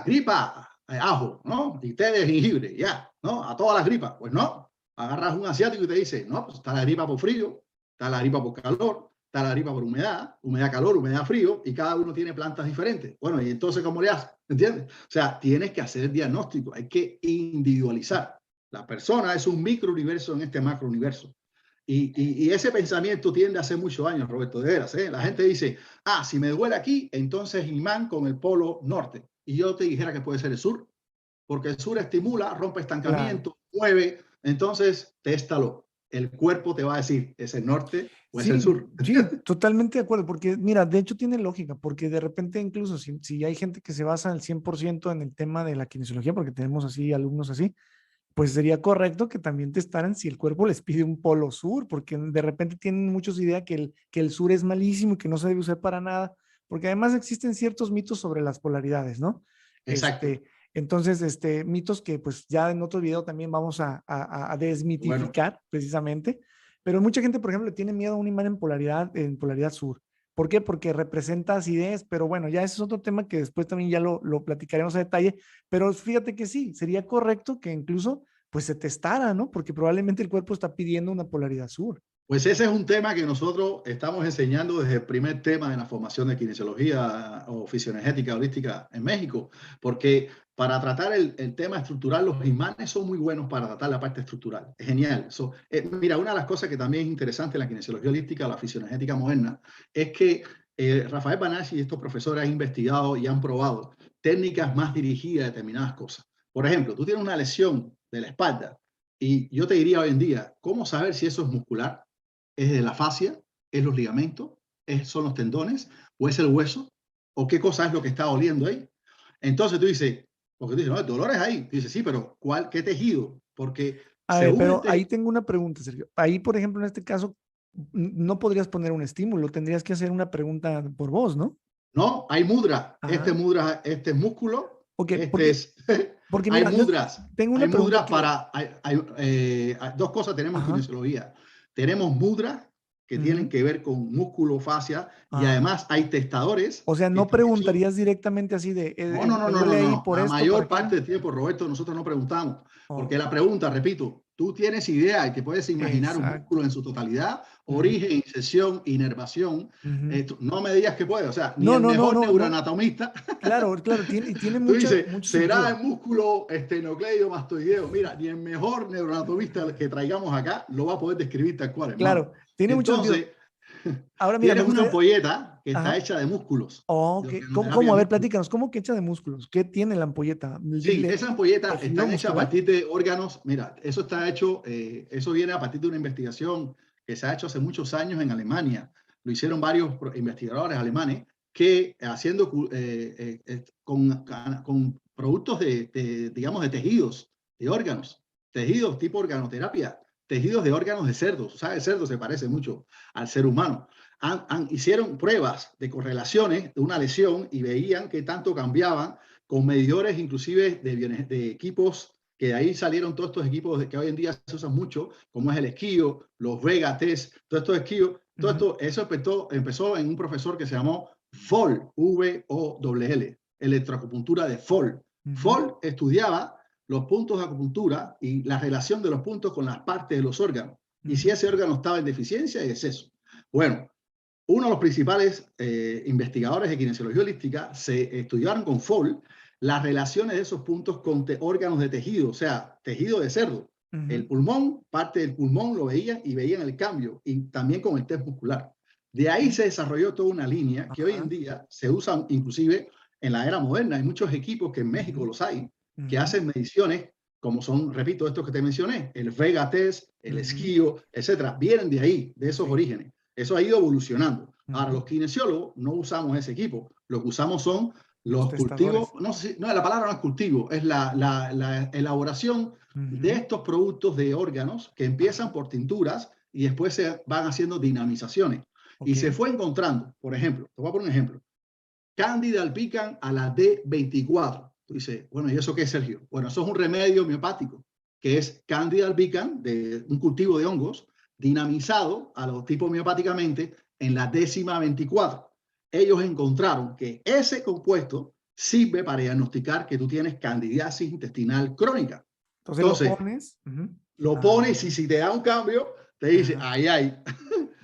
gripa, ajo, ¿no? Y té de jengibre, ya, ¿no? A todas las gripas. Pues no, agarras un asiático y te dice, no, pues está la gripa por frío, está la gripa por calor, está la gripa por humedad, humedad calor, humedad frío, y cada uno tiene plantas diferentes. Bueno, y entonces, ¿cómo le haces? ¿Entiendes? O sea, tienes que hacer el diagnóstico, hay que individualizar. La persona es un microuniverso en este macrouniverso. Y ese pensamiento tiende a hace muchos años, Roberto, de veras, ¿eh? La gente dice, si me duele aquí, entonces imán con el polo norte. Y yo te dijera que puede ser el sur, porque el sur estimula, rompe estancamiento, mueve, entonces téstalo. El cuerpo te va a decir, ¿es el norte o es el sur? Sí, totalmente de acuerdo, porque mira, de hecho tiene lógica, porque de repente incluso si hay gente que se basa al 100% en el tema de la kinesiología, porque tenemos así alumnos así, pues sería correcto que también testaran si el cuerpo les pide un polo sur, porque de repente tienen muchos idea que el sur es malísimo y que no se debe usar para nada, porque además existen ciertos mitos sobre las polaridades, ¿no? Exacto. Entonces, mitos que pues ya en otro video también vamos a desmitificar precisamente, pero mucha gente, por ejemplo, le tiene miedo a un imán en polaridad sur. ¿Por qué? Porque representa acidez, pero bueno, ya ese es otro tema que después también ya lo platicaremos a detalle, pero fíjate que sí, sería correcto que incluso pues se testara, ¿no? Porque probablemente el cuerpo está pidiendo una polaridad sur. Pues ese es un tema que nosotros estamos enseñando desde el primer tema de la formación de kinesiología o fisioenergética holística en México, porque para tratar el tema estructural, los imanes son muy buenos para tratar la parte estructural. Es genial. Mira, una de las cosas que también es interesante en la kinesiología holística, la fisioenergética moderna, es que Rafael Banach y estos profesores han investigado y han probado técnicas más dirigidas a determinadas cosas. Por ejemplo, tú tienes una lesión de la espalda y yo te diría hoy en día, ¿cómo saber si eso es muscular? ¿Es de la fascia? ¿Es los ligamentos? ¿Son los tendones? ¿O es el hueso? ¿O qué cosa es lo que está doliendo ahí? Entonces tú dices, porque tú dices, no, el dolor es ahí. Tú dices, sí, pero ¿qué tejido? Porque A ver, según pero ahí tengo una pregunta, Sergio. Ahí, por ejemplo, en este caso, no podrías poner un estímulo, tendrías que hacer una pregunta por voz, ¿no? No, hay mudra. Ajá. Este es músculo. Ok, Este es... porque hay mira, yo mudras. tengo Hay una pregunta mudras que... para... dos cosas tenemos en Ajá. kinesiología. Tenemos mudras que tienen que ver con músculo, fascia, y Ah. además hay testadores. O sea, no preguntarías directamente así de, No. me duele ahí por La esto, mayor ¿para qué? parte del tiempo, Roberto, nosotros no preguntamos. Porque Oh, la pregunta, repito, tú tienes idea y te puedes imaginar un músculo exacto. en su totalidad, origen, inserción, inervación. No me digas que puede, o sea, ni el mejor No. neuroanatomista. Claro, tiene Tú mucho dices, ¿será sentido. el músculo esternocleidomastoideo? Mira, ni el mejor neuroanatomista que traigamos acá lo va a poder describir tal cual, hermano. Claro, tiene mucho sentido. Entonces, Ahora, mira, me tienes una gustaría... ampolleta que está Ajá. hecha de músculos, Oh, de ok. organoterapia ¿Cómo? de A ver, músculos. platícanos, ¿cómo que hecha de músculos? ¿Qué tiene la ampolleta? Sí, esas ampolletas ¿Tejido están hechas a muscular? partir de órganos. Mira, eso está hecho, eso viene a partir de una investigación que se ha hecho hace muchos años en Alemania. Lo hicieron varios investigadores alemanes que haciendo con productos digamos, de tejidos, de órganos, tejidos tipo organoterapia, tejidos de órganos de cerdos. O sea, el cerdo se parece mucho al ser humano. Hicieron pruebas de correlaciones de una lesión y veían qué tanto cambiaban con medidores inclusive de equipos, que de ahí salieron todos estos equipos que hoy en día se usan mucho, como es el esquío, los Vega Test, todos estos esquíos, todo esto, eso empezó en un profesor que se llamó Voll, V-O-L-L, electroacupuntura de Voll. Voll estudiaba los puntos de acupuntura y la relación de los puntos con las partes de los órganos, y si ese órgano estaba en deficiencia y exceso. Bueno, uno de los principales investigadores de kinesiología holística se estudiaron con Voll las relaciones de esos puntos con órganos de tejido, o sea, tejido de cerdo. El pulmón, parte del pulmón lo veían y veían el cambio, y también con el test muscular. De ahí se desarrolló toda una línea que hoy en día se usa inclusive en la era moderna. Hay muchos equipos que en México los hay, que hacen mediciones, como son, repito, estos que te mencioné, el Vega Test, el esquío, etcétera, vienen de ahí, de esos orígenes. Eso ha ido evolucionando. Ahora, los kinesiólogos no usamos ese equipo. Lo que usamos son los cultivos. No, la palabra no es cultivo, es la elaboración de estos productos de órganos que empiezan por tinturas y después se van haciendo dinamizaciones. Y se fue encontrando, por ejemplo, te voy a poner un ejemplo. Candida albicans a la D24. Tú dices, bueno, ¿y eso qué es, Sergio? Bueno, eso es un remedio homeopático, que es Candida albicans, de un cultivo de hongos, dinamizado a los tipos homeopáticamente en la 10ª 24. Ellos encontraron que ese compuesto sirve para diagnosticar que tú tienes candidiasis intestinal crónica. Entonces lo pones. Lo pones y si te da un cambio, te dice, ahí hay.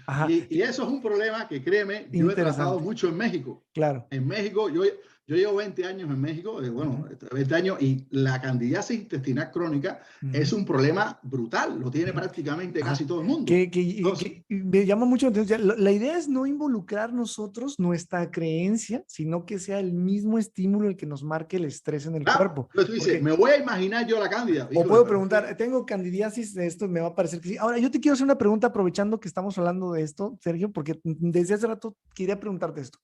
Ajá. Y eso es un problema que, créeme, yo he tratado mucho en México. Claro. En México, yo llevo 20 años en México, bueno, 20 años, y la candidiasis intestinal crónica es un problema brutal, lo tiene prácticamente casi todo el mundo. Que me llama mucho la atención. La idea es no involucrar nosotros nuestra creencia, sino que sea el mismo estímulo el que nos marque el estrés en el cuerpo. Entonces tú dices, me voy a imaginar yo la cándida. O puedo preguntar, ¿tengo candidiasis de esto? Me va a parecer que sí. Ahora, yo te quiero hacer una pregunta aprovechando que estamos hablando de esto, Sergio, porque desde hace rato quería preguntarte esto.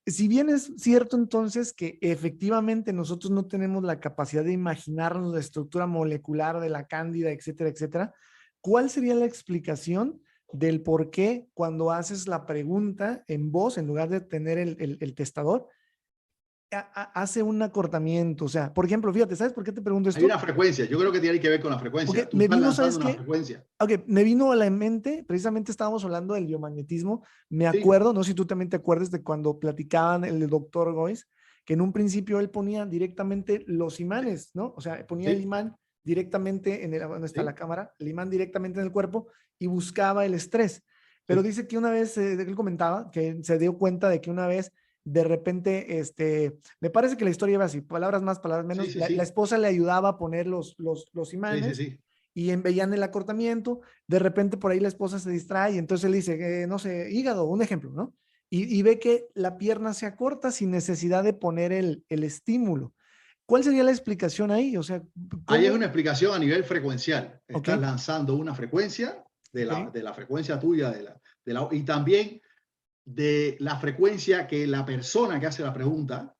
Si bien es cierto entonces que efectivamente nosotros no tenemos la capacidad de imaginarnos la estructura molecular de la cándida, etcétera, etcétera, ¿cuál sería la explicación del por qué cuando haces la pregunta en voz, en lugar de tener el testador, hace un acortamiento? O sea, por ejemplo, fíjate, ¿sabes por qué te pregunto esto? Hay una frecuencia, yo creo que tiene que ver con la frecuencia. Tú estás lanzando una frecuencia. Okay, me vino a la mente, precisamente estábamos hablando del biomagnetismo, me acuerdo, no sé si tú también te acuerdas de cuando platicaban el doctor Gois, que en un principio él ponía directamente los imanes, ¿no? O sea, ponía el imán directamente en donde está la cámara, el imán directamente en el cuerpo y buscaba el estrés. Pero dice que una vez, él comentaba que se dio cuenta de que una vez de repente, me parece que la historia iba así, palabras más, palabras menos, la esposa le ayudaba a poner los imanes y veían el acortamiento, de repente por ahí la esposa se distrae y entonces él dice, no sé, hígado, un ejemplo, ¿no? Y ve que la pierna se acorta sin necesidad de poner el estímulo. ¿Cuál sería la explicación ahí? O sea, ahí es una explicación a nivel frecuencial. Estás lanzando una frecuencia de la frecuencia tuya, y también de la frecuencia que la persona que hace la pregunta,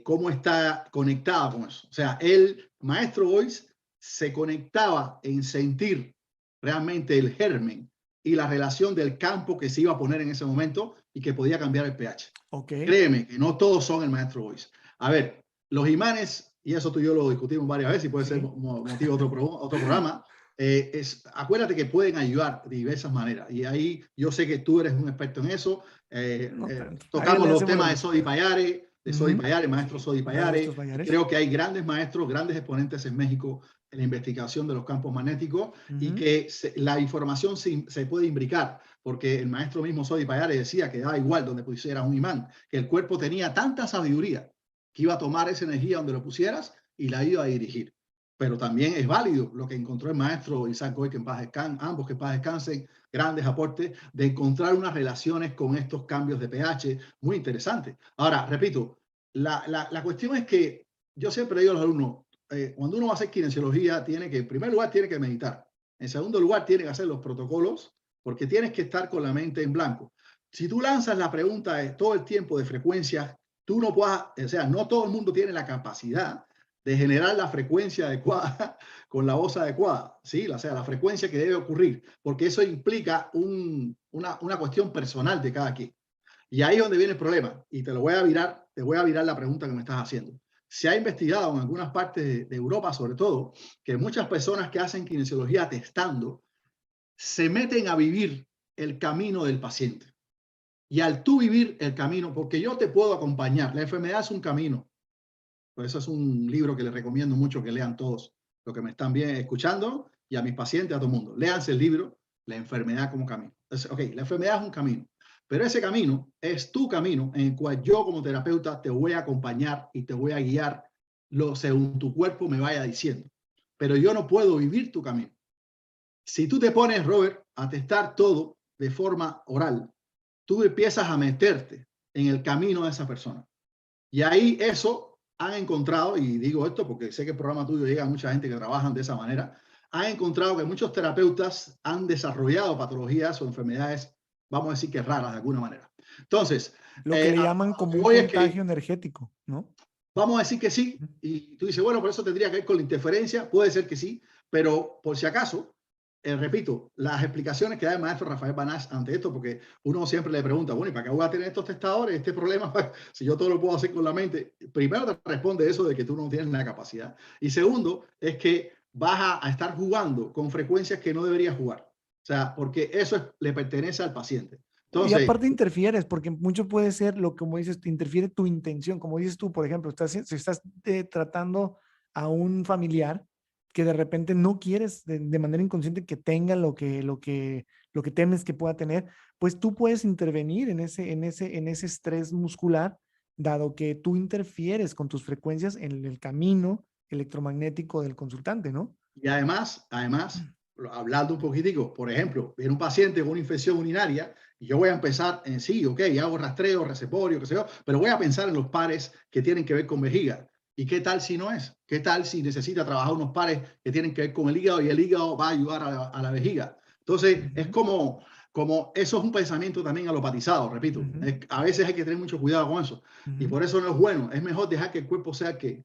cómo está conectada con eso. O sea, el maestro Boyce se conectaba en sentir realmente el germen y la relación del campo que se iba a poner en ese momento y que podía cambiar el pH. Créeme que no todos son el maestro Boyce. A ver, los imanes, y eso tú y yo lo discutimos varias veces y puede ser motivo de otro programa, acuérdate que pueden ayudar de diversas maneras. Y ahí yo sé que tú eres un experto en eso. Tocamos los temas de Sodi Payare, maestro Sodi Payare. Creo que hay grandes maestros, grandes exponentes en México en la investigación de los campos magnéticos y que la información se puede imbricar, porque el maestro mismo Sodi Payare decía que da igual donde pusieras un imán, que el cuerpo tenía tanta sabiduría que iba a tomar esa energía donde lo pusieras y la iba a dirigir. Pero también es válido lo que encontró el maestro Isaac Goy, que en paz descansen, ambos que en paz descansen, grandes aportes de encontrar unas relaciones con estos cambios de pH muy interesantes. Ahora, repito, la cuestión es que yo siempre digo a los alumnos, cuando uno va a hacer kinesiología, en primer lugar, tiene que meditar. En segundo lugar, tiene que hacer los protocolos, porque tienes que estar con la mente en blanco. Si tú lanzas la pregunta todo el tiempo de frecuencias, tú no puedas, o sea, no todo el mundo tiene la capacidad de generar la frecuencia adecuada con la voz adecuada, ¿sí? O sea, la frecuencia que debe ocurrir, porque eso implica una cuestión personal de cada quien. Y ahí es donde viene el problema, y te voy a virar la pregunta que me estás haciendo. Se ha investigado en algunas partes de Europa, sobre todo, que muchas personas que hacen kinesiología testando se meten a vivir el camino del paciente. Y al tú vivir el camino, porque yo te puedo acompañar, la enfermedad es un camino. Por eso es un libro que les recomiendo mucho que lean todos los que me están bien escuchando y a mis pacientes, a todo el mundo. Léanse el libro, La enfermedad como camino. Entonces, la enfermedad es un camino, pero ese camino es tu camino en el cual yo como terapeuta te voy a acompañar y te voy a guiar según tu cuerpo me vaya diciendo. Pero yo no puedo vivir tu camino. Si tú te pones, Robert, a testar todo de forma oral, tú empiezas a meterte en el camino de esa persona. Y ahí eso han encontrado, y digo esto porque sé que el programa tuyo llega a mucha gente que trabajan de esa manera, han encontrado que muchos terapeutas han desarrollado patologías o enfermedades, vamos a decir que raras de alguna manera. Entonces, lo que le llaman como un contagio energético, ¿no? Vamos a decir que sí, y tú dices, bueno, por eso tendría que ver con la interferencia, puede ser que sí, pero por si acaso, repito, las explicaciones que da el maestro Rafael Banach ante esto, porque uno siempre le pregunta, bueno, ¿y para qué voy a tener estos testadores, este problema, si yo todo lo puedo hacer con la mente? Primero te responde eso de que tú no tienes la capacidad. Y segundo, es que vas a estar jugando con frecuencias que no deberías jugar. O sea, porque eso le pertenece al paciente. Y Entonces, aparte interfieres, porque mucho puede ser lo que, como dices, te interfiere tu intención. Como dices tú, por ejemplo, si estás tratando a un familiar que de repente no quieres de manera inconsciente que tenga lo que temes que pueda tener, pues tú puedes intervenir en ese estrés muscular, dado que tú interfieres con tus frecuencias en el camino electromagnético del consultante, ¿no? y además, hablando un poquitico, por ejemplo, viene un paciente con una infección urinaria y yo voy a empezar en sí, ok, hago rastreo, receporio, qué sé yo, pero voy a pensar en los pares que tienen que ver con vejiga. ¿Y qué tal si no es? ¿Qué tal si necesita trabajar unos pares que tienen que ver con el hígado y el hígado va a ayudar a la vejiga? Entonces, es como eso es un pensamiento también alopatizado, repito. A veces hay que tener mucho cuidado con eso. Y por eso no es bueno. Es mejor dejar que el cuerpo sea el que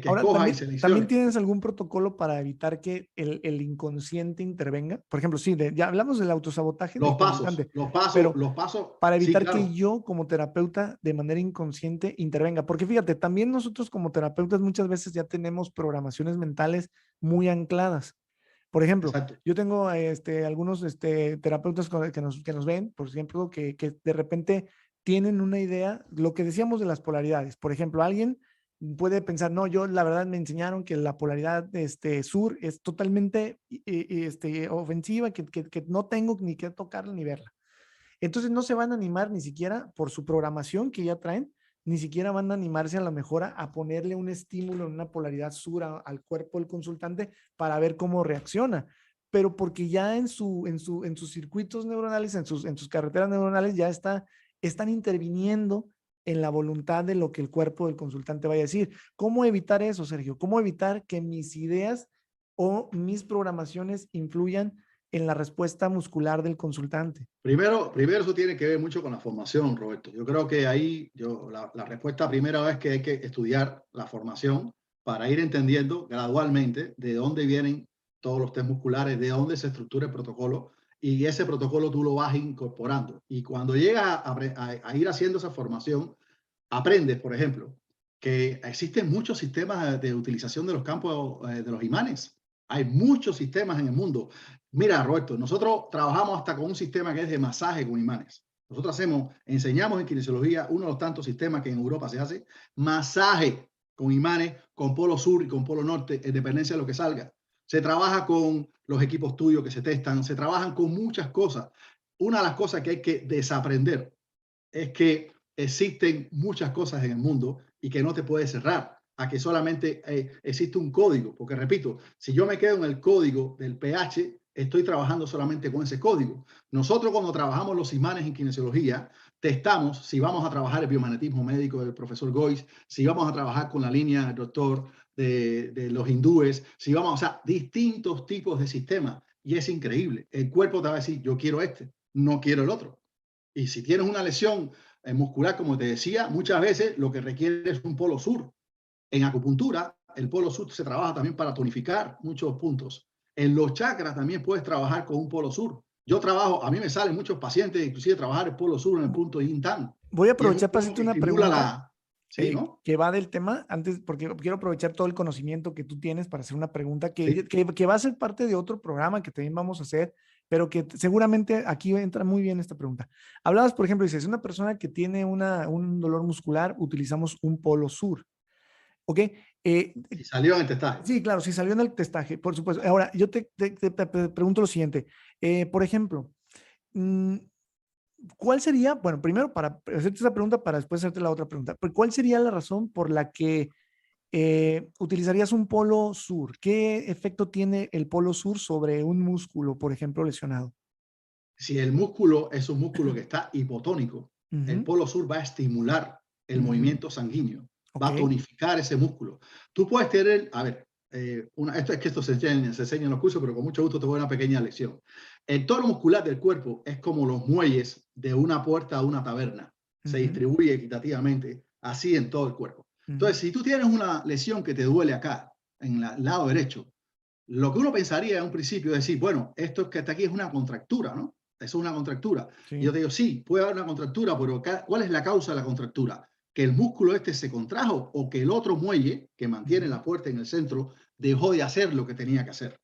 Ahora, escoja y también seleccione. tienes algún protocolo para evitar que el inconsciente intervenga. Por ejemplo, sí, ya hablamos del autosabotaje del Los pasos, consultante, los pasos, pero los pasos, para sí, evitar que claro, yo como terapeuta de manera inconsciente intervenga. Porque fíjate, también nosotros como terapeutas muchas veces ya tenemos programaciones mentales muy ancladas. Por ejemplo, exacto. yo tengo algunos terapeutas que nos ven, por ejemplo, que de repente tienen una idea, lo que decíamos de las polaridades. Por ejemplo, alguien puede pensar, no, yo la verdad me enseñaron que la polaridad sur es totalmente ofensiva, que no tengo ni que tocarla ni verla. Entonces no se van a animar ni siquiera por su programación que ya traen, ni siquiera van a animarse a lo mejor a ponerle un estímulo en una polaridad sur al cuerpo del consultante para ver cómo reacciona. Pero porque ya en sus circuitos neuronales, en sus carreteras neuronales, están interviniendo en la voluntad de lo que el cuerpo del consultante vaya a decir. ¿Cómo evitar eso, Sergio? ¿Cómo evitar que mis ideas o mis programaciones influyan en la respuesta muscular del consultante? Primero eso tiene que ver mucho con la formación, Roberto. Yo creo que ahí la respuesta primera es que hay que estudiar la formación para ir entendiendo gradualmente de dónde vienen todos los test musculares, de dónde se estructura el protocolo y ese protocolo tú lo vas incorporando. Y cuando llegas a ir haciendo esa formación, aprendes, por ejemplo, que existen muchos sistemas de utilización de los campos de los imanes. Hay muchos sistemas en el mundo. Mira, Roberto, nosotros trabajamos hasta con un sistema que es de masaje con imanes. Nosotros enseñamos en kinesiología uno de los tantos sistemas que en Europa se hace, masaje con imanes, con polo sur y con polo norte, en dependencia de lo que salga. Se trabaja con los equipos tuyos que se testan, se trabajan con muchas cosas. Una de las cosas que hay que desaprender es que existen muchas cosas en el mundo y que no te puedes cerrar a que solamente existe un código. Porque repito, si yo me quedo en el código del pH, estoy trabajando solamente con ese código. Nosotros cuando trabajamos los imanes en kinesiología, testamos si vamos a trabajar el biomagnetismo médico del profesor Goiz, si vamos a trabajar con la línea del doctor de los hindúes, si vamos, o sea, distintos tipos de sistemas. Y es increíble. El cuerpo te va a decir, yo quiero este, no quiero el otro. Y si tienes una lesión muscular, como te decía, muchas veces lo que requiere es un polo sur. En acupuntura, el polo sur se trabaja también para tonificar muchos puntos. En los chakras también puedes trabajar con un polo sur. Yo trabajo, a mí me salen muchos pacientes, inclusive trabajar el polo sur en el punto Yin Tan. Voy a Y es un aprovechar para polo hacerte que una estimula pregunta la... Sí, ¿no? que va del tema, antes, porque quiero aprovechar todo el conocimiento que tú tienes para hacer una pregunta Sí. que va a ser parte de otro programa que también vamos a hacer, pero que seguramente aquí entra muy bien esta pregunta. Hablabas, por ejemplo, dices, una persona que tiene un dolor muscular, utilizamos un polo sur, ¿ok? Y salió en el testaje. Sí, claro, si salió en el testaje, por supuesto. Ahora, yo te pregunto lo siguiente. Por ejemplo, mm, ¿cuál sería, bueno, primero para hacerte esa pregunta, para después hacerte la otra pregunta, pero ¿cuál sería la razón por la que utilizarías un polo sur? ¿Qué efecto tiene el polo sur sobre un músculo, por ejemplo, lesionado? Si el músculo es un músculo que está hipotónico, el Ujú, polo sur va a estimular el ujú, movimiento sanguíneo, va ok. a tonificar ese músculo. Tú puedes tener, a ver, esto es que esto se enseña en los cursos, pero con mucho gusto te voy a dar una pequeña lección. El tono muscular del cuerpo es como los muelles de una puerta a una taberna. Se Ujú, distribuye equitativamente, así en todo el cuerpo. ujú, Entonces, si tú tienes una lesión que te duele acá, en el lado derecho, lo que uno pensaría en un principio es decir, bueno, esto que está aquí es una contractura, ¿no? Eso es una contractura. Sí. Y yo te digo, sí, puede haber una contractura, pero ¿cuál es la causa de la contractura? ¿Que el músculo este se contrajo o que el otro muelle que mantiene la fuerza en el centro dejó de hacer lo que tenía que hacer?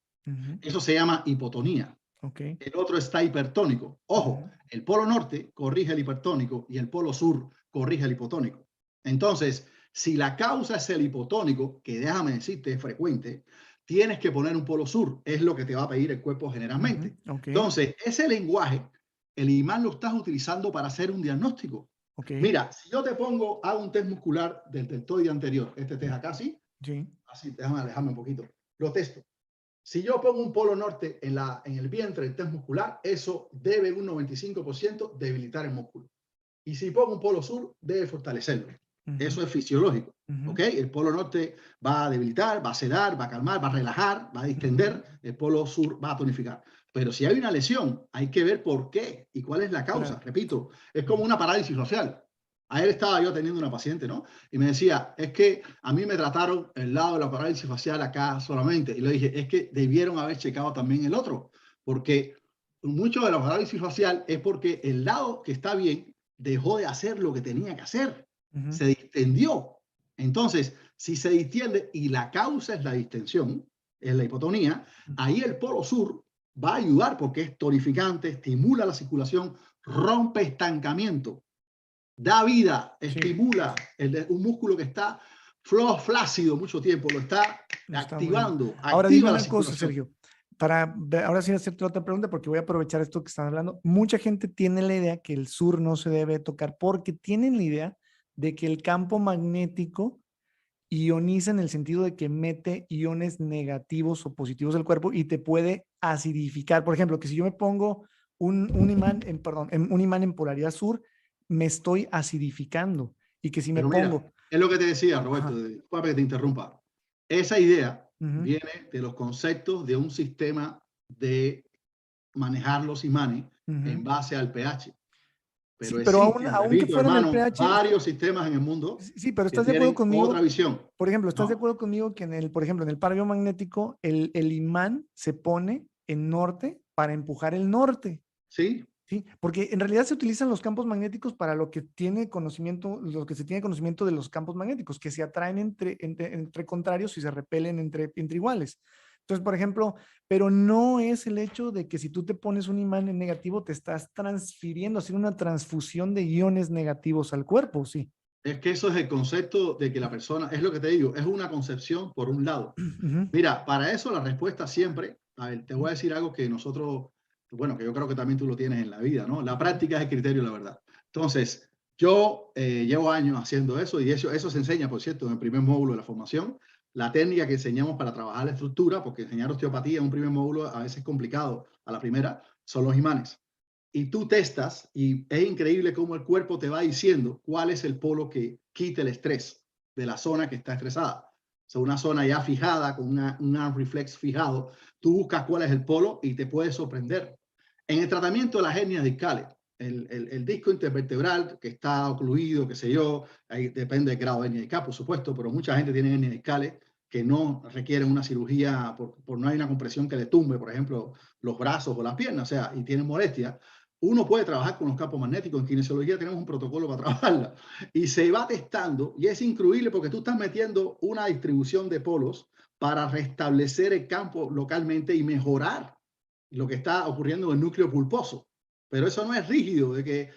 Eso se llama hipotonía. Okay. El otro está hipertónico. Ojo, el polo norte corrige el hipertónico y el polo sur corrige el hipotónico. Entonces, si la causa es el hipotónico, que déjame decirte es frecuente, tienes que poner un polo sur. Es lo que te va a pedir el cuerpo generalmente. Okay. Entonces, ese lenguaje, el imán lo estás utilizando para hacer un diagnóstico. Okay. Mira, si yo te pongo, hago un test muscular del deltoide anterior, este test acá, ¿sí? Sí. Así, déjame alejarme un poquito. Lo testo. Si yo pongo un polo norte en el vientre del test muscular, eso debe un 95% debilitar el músculo. Y si pongo un polo sur, debe fortalecerlo. Eso es fisiológico. ¿Ok? El polo norte va a debilitar, va a sedar, va a calmar, va a relajar, va a distender. El polo sur va a tonificar. Pero si hay una lesión, hay que ver por qué y cuál es la causa. Claro. Repito, es como una parálisis facial. Ayer estaba yo atendiendo una paciente, ¿no? Y me decía, es que a mí me trataron el lado de la parálisis facial acá solamente. Y le dije, es que debieron haber checado también el otro. Porque mucho de la parálisis facial es porque el lado que está bien dejó de hacer lo que tenía que hacer. Se distendió. Entonces, si se distiende y la causa es la distensión, es la hipotonía, ahí el polo sur va a ayudar porque es tonificante, estimula la circulación, rompe estancamiento, da vida, estimula un músculo que está flácido mucho tiempo, lo está activando. Ahora dime una cosa, Sergio, ahora sí hacerte otra pregunta porque voy a aprovechar esto que están hablando. Mucha gente tiene la idea que el sur no se debe tocar porque tienen la idea de que el campo magnético ioniza en el sentido de que mete iones negativos o positivos del cuerpo y te puede acidificar. Por ejemplo, que si yo me pongo un imán en polaridad sur, me estoy acidificando. Y que si me pongo... Es lo que te decía, Roberto, para que te interrumpa. Esa idea viene de los conceptos de un sistema de manejar los imanes en base al pH. Pero, sí, pero aún que fuera hermano, en el pH, varios sistemas en el mundo. Sí, pero estás de acuerdo conmigo. Otra visión. Por ejemplo, ¿estás de acuerdo conmigo que por ejemplo, en el par biomagnético, el imán se pone en norte para empujar el norte? Sí. Sí, porque en realidad se utilizan los campos magnéticos para lo que se tiene conocimiento de los campos magnéticos, que se atraen entre contrarios y se repelen entre iguales. Entonces, por ejemplo, pero no es el hecho de que si tú te pones un imán en negativo, te estás transfiriendo, haciendo una transfusión de iones negativos al cuerpo, ¿sí? Es que eso es el concepto de que la persona, es lo que te digo, es una concepción por un lado. Mira, para eso la respuesta siempre, a ver, te voy a decir algo que nosotros, bueno, que yo creo que también tú lo tienes en la vida, ¿no? La práctica es el criterio, la verdad. Entonces, yo llevo años haciendo eso y eso se enseña, por cierto, en el primer módulo de la formación. La técnica que enseñamos para trabajar la estructura, porque enseñar osteopatía en un primer módulo a veces es complicado a la primera, son los imanes. Y tú testas y es increíble cómo el cuerpo te va diciendo cuál es el polo que quite el estrés de la zona que está estresada. O sea, una zona ya fijada, con un arm reflex fijado, tú buscas cuál es el polo y te puedes sorprender. En el tratamiento de las hernias discales, el disco intervertebral que está ocluido, qué sé yo, ahí depende del grado de hernia discal, por supuesto, pero mucha gente tiene hernias discales que no requieren una cirugía por no hay una compresión que le tumbe, por ejemplo, los brazos o las piernas, o sea, y tienen molestia. Uno puede trabajar con los campos magnéticos. En kinesiología tenemos un protocolo para trabajarla y se va testando y es increíble porque tú estás metiendo una distribución de polos para restablecer el campo localmente y mejorar lo que está ocurriendo en el núcleo pulposo. Pero eso no es rígido, de que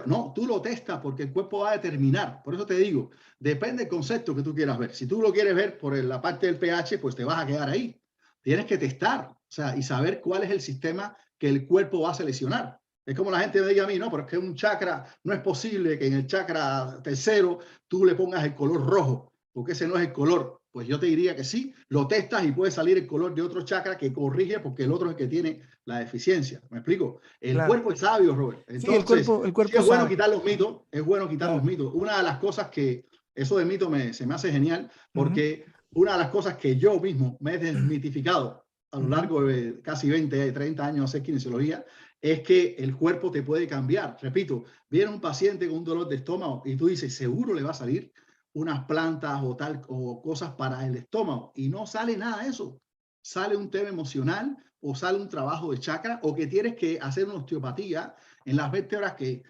no, tú lo testas porque el cuerpo va a determinar. Por eso te digo, depende del concepto que tú quieras ver. Si tú lo quieres ver por la parte del pH, pues te vas a quedar ahí. Tienes que testar, o sea, y saber cuál es el sistema que el cuerpo va a seleccionar. Es como la gente me diga a mí, no, pero es que un chakra, no es posible que en el chakra tercero tú le pongas el color rojo, porque ese no es el color. Pues yo te diría que sí, lo testas y puede salir el color de otro chakra que corrige porque el otro es el que tiene la deficiencia. ¿Me explico? El cuerpo es sabio, Robert. Entonces, sí, el cuerpo sí es bueno quitar los mitos, es bueno quitar los mitos. Una de las cosas que, eso de mito se me hace genial, porque una de las cosas que yo mismo me he desmitificado a lo largo de casi 20, 30 años de hacer kinesiología, es que el cuerpo te puede cambiar. Repito, viene un paciente con un dolor de estómago y tú dices, seguro le va a salir unas plantas o cosas para el estómago y no sale nada de eso. sale un tema emocional o sale un trabajo de chakra o que tienes que hacer una osteopatía en las vértebras que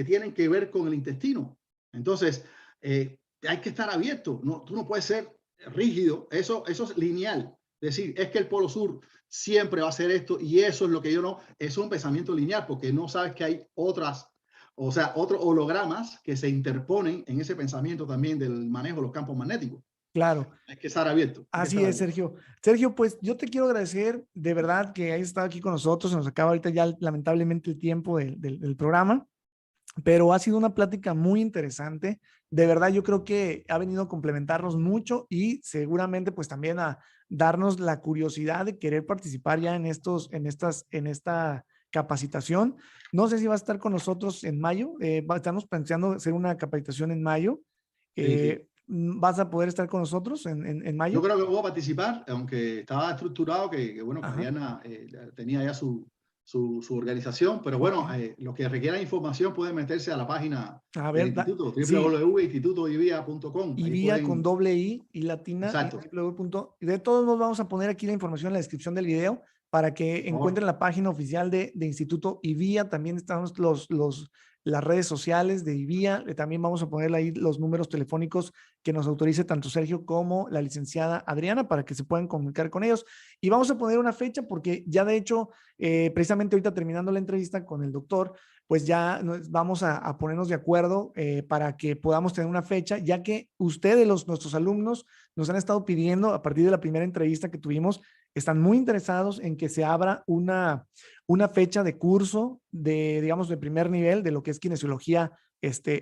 tienen que ver con el intestino. Entonces, hay que estar abierto. No, tú no puedes ser rígido. Eso es lineal. Decir, es que el polo sur siempre va a hacer esto y eso es lo que yo no. Es un pensamiento lineal porque no sabes que hay otros hologramas que se interponen en ese pensamiento también del manejo de los campos magnéticos. Claro. Hay que estar abierto. Así es, Sergio. Sergio, pues yo te quiero agradecer de verdad que hayas estado aquí con nosotros. Se nos acaba ahorita ya lamentablemente el tiempo del programa, pero ha sido una plática muy interesante. De verdad, yo creo que ha venido a complementarnos mucho y seguramente pues también a darnos la curiosidad de querer participar ya en esta capacitación. No sé si va a estar con nosotros en mayo. Estamos planteando hacer una capacitación en mayo. Sí. ¿Vas a poder estar con nosotros en mayo? Yo creo que voy a participar, aunque estaba estructurado que bueno, que Ajá. Ariana tenía ya su organización, pero bueno, Okay. los que requieran información pueden meterse a la página A del ver, instituto, sí, www.institutoivia.com. Ahí IVIA con pueden, doble I y latina y exacto, de todos modos vamos a poner aquí la información en la descripción del video para que por favor. encuentren la página oficial de Instituto IVIA. También estamos las redes sociales de IVIA. También vamos a poner ahí los números telefónicos que nos autorice tanto Sergio como la licenciada Adriana para que se puedan comunicar con ellos. Y vamos a poner una fecha porque ya de hecho, precisamente ahorita terminando la entrevista con el doctor, pues ya vamos a ponernos de acuerdo para que podamos tener una fecha, ya que ustedes, nuestros alumnos, nos han estado pidiendo a partir de la primera entrevista que tuvimos, están muy interesados en que se abra una fecha de curso digamos, de primer nivel de lo que es kinesiología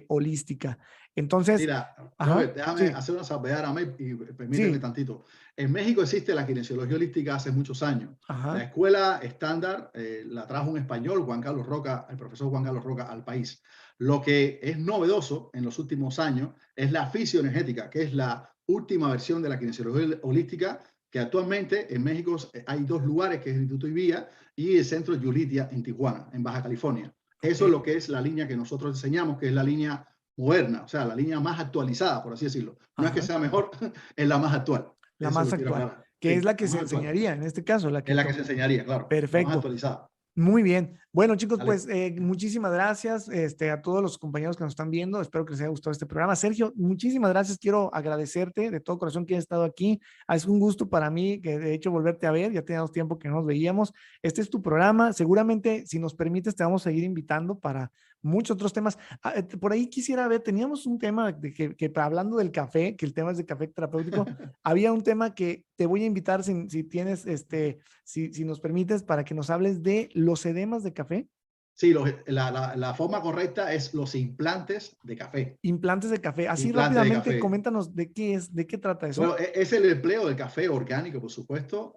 holística. Entonces, Mira, ajá, Robert, déjame sí, hacer una salvedad y permíteme sí, tantito. En México existe la kinesiología holística hace muchos años. La ajá, escuela estándar la trajo un español, Juan Carlos Roca, el profesor Juan Carlos Roca, al país. Lo que es novedoso en los últimos años es la fisioenergética, que es la última versión de la kinesiología holística, que actualmente en México hay dos lugares, que es el Instituto IVIA y el Centro Yuritia en Tijuana, en Baja California. ok, Eso es lo que es la línea que nosotros enseñamos, que es la línea moderna, o sea, la línea más actualizada, por así decirlo. No es que ajá, sea mejor, es la más actual. la Eso más lo quiero actual, aclarar. que es Sí, la que la se más actual. enseñaría en este caso, la Es que la que se enseñaría, claro, la más perfecto. actualizada. Muy bien. Bueno, chicos, ¿Vale? pues muchísimas gracias a todos los compañeros que nos están viendo. Espero que les haya gustado este programa. Sergio, muchísimas gracias. Quiero agradecerte de todo corazón que hayas estado aquí. Es un gusto para mí que de hecho volverte a ver. Ya teníamos tiempo que no nos veíamos. Este es tu programa. Seguramente, si nos permites, te vamos a seguir invitando para muchos otros temas. Por ahí quisiera ver, teníamos un tema de que hablando del café, que el tema es de café terapéutico, había un tema que te voy a invitar si tienes si nos permites, para que nos hables de los edemas de café. Sí, la forma correcta es los implantes de café. Implantes de café. Así Implantes de rápidamente, café. coméntanos de qué trata eso. Bueno, es el empleo del café orgánico, por supuesto,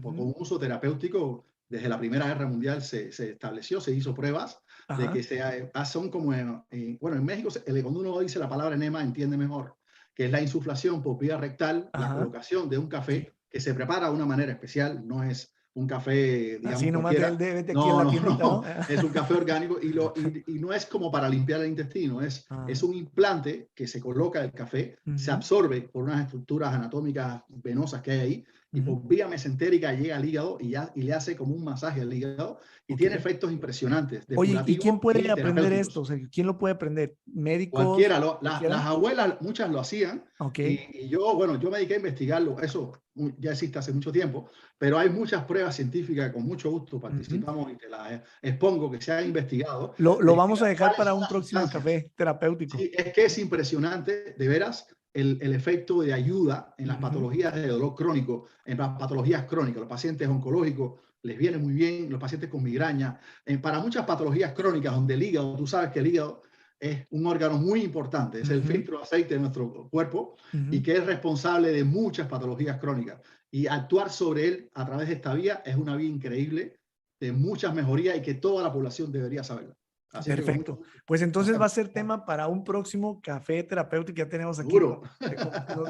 con uso terapéutico. Desde la Primera Guerra Mundial se estableció, se hizo pruebas de Ajá. que son como, bueno, en México, cuando uno dice la palabra enema, entiende mejor, que es la insuflación por vía rectal, la Ajá. colocación de un Sí. café que se prepara de una manera especial, no es un café, Así digamos, nomás cualquiera. vete aquí en No, la no, tiendita, ¿no? no, es un café orgánico y no es como para limpiar el intestino, es un implante que se coloca el café, se absorbe por unas estructuras anatómicas venosas que hay ahí y por vía mesentérica llega al hígado y le hace como un masaje al hígado y Ok. tiene efectos impresionantes, Oye, ¿y quién depurativos puede y aprender esto? O terapéuticos. sea, ¿quién lo puede aprender? ¿Médicos? Cualquiera, ¿Cualquiera? las abuelas, muchas lo hacían Ok. y yo, bueno, yo me dediqué a investigarlo, eso ya existe hace mucho tiempo, pero hay muchas pruebas científicas, con mucho gusto participamos y te las expongo, que se han investigado, Lo de vamos a dejar cuáles para son un las próximo sustancias. café terapéutico. Sí, es que es impresionante, de veras, el efecto de ayuda en las Ujú. patologías de dolor crónico, en las patologías crónicas. Los pacientes oncológicos les viene muy bien, los pacientes con migraña, para muchas patologías crónicas donde el hígado, tú sabes que el hígado es un órgano muy importante, es el Ujú. filtro de aceite de nuestro cuerpo y Ujú. que es responsable de muchas patologías crónicas. Y actuar sobre él a través de esta vía es una vía increíble de muchas mejorías y que toda la población debería saberla. Así que con mucho Perfecto. gusto. Pues entonces va a Hacemos. ser tema para un próximo café terapéutico. Ya tenemos aquí, Seguro.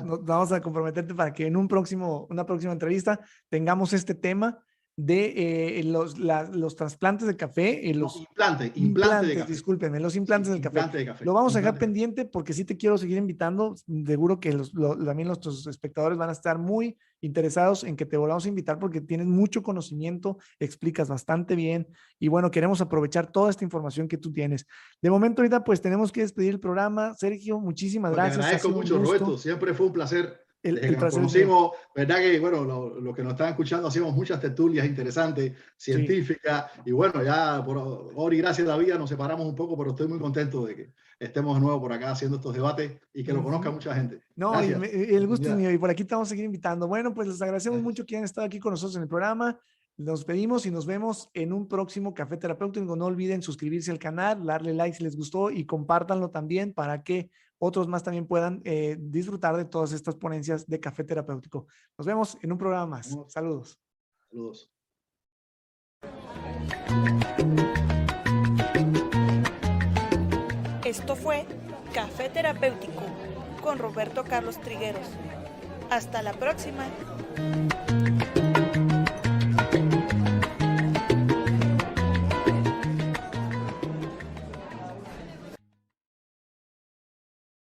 nos vamos a comprometerte para que en una próxima entrevista tengamos este tema. de los trasplantes de café, los implante de café. Discúlpenme, los implantes del café. Implante de café. Lo vamos a dejar pendiente porque sí te quiero seguir invitando. Seguro que también nuestros espectadores van a estar muy interesados en que te volvamos a invitar porque tienes mucho conocimiento, explicas bastante bien y bueno, queremos aprovechar toda esta información que tú tienes. De momento ahorita pues tenemos que despedir el programa. Sergio, muchísimas gracias. Te agradezco mucho, Roberto. Siempre fue un placer. Desde que nos conocimos, verdad que, bueno, los que nos están escuchando hacíamos muchas tertulias interesantes, científicas, y bueno, ya por obra y gracia de la vida nos separamos un poco, pero estoy muy contento de que estemos de nuevo por acá haciendo estos debates y que lo conozca mucha gente. No, y el gusto es mío, y por aquí te vamos a seguir invitando. Bueno, pues les agradecemos mucho que hayan estado aquí con nosotros en el programa. Nos pedimos y nos vemos en un próximo Café Terapéutico. No olviden suscribirse al canal, darle like si les gustó y compártanlo también para que otros más también puedan disfrutar de todas estas ponencias de Café Terapéutico. Nos vemos en un programa más. Saludos. Saludos. Esto fue Café Terapéutico con Roberto Carlos Trigueros. Hasta la próxima.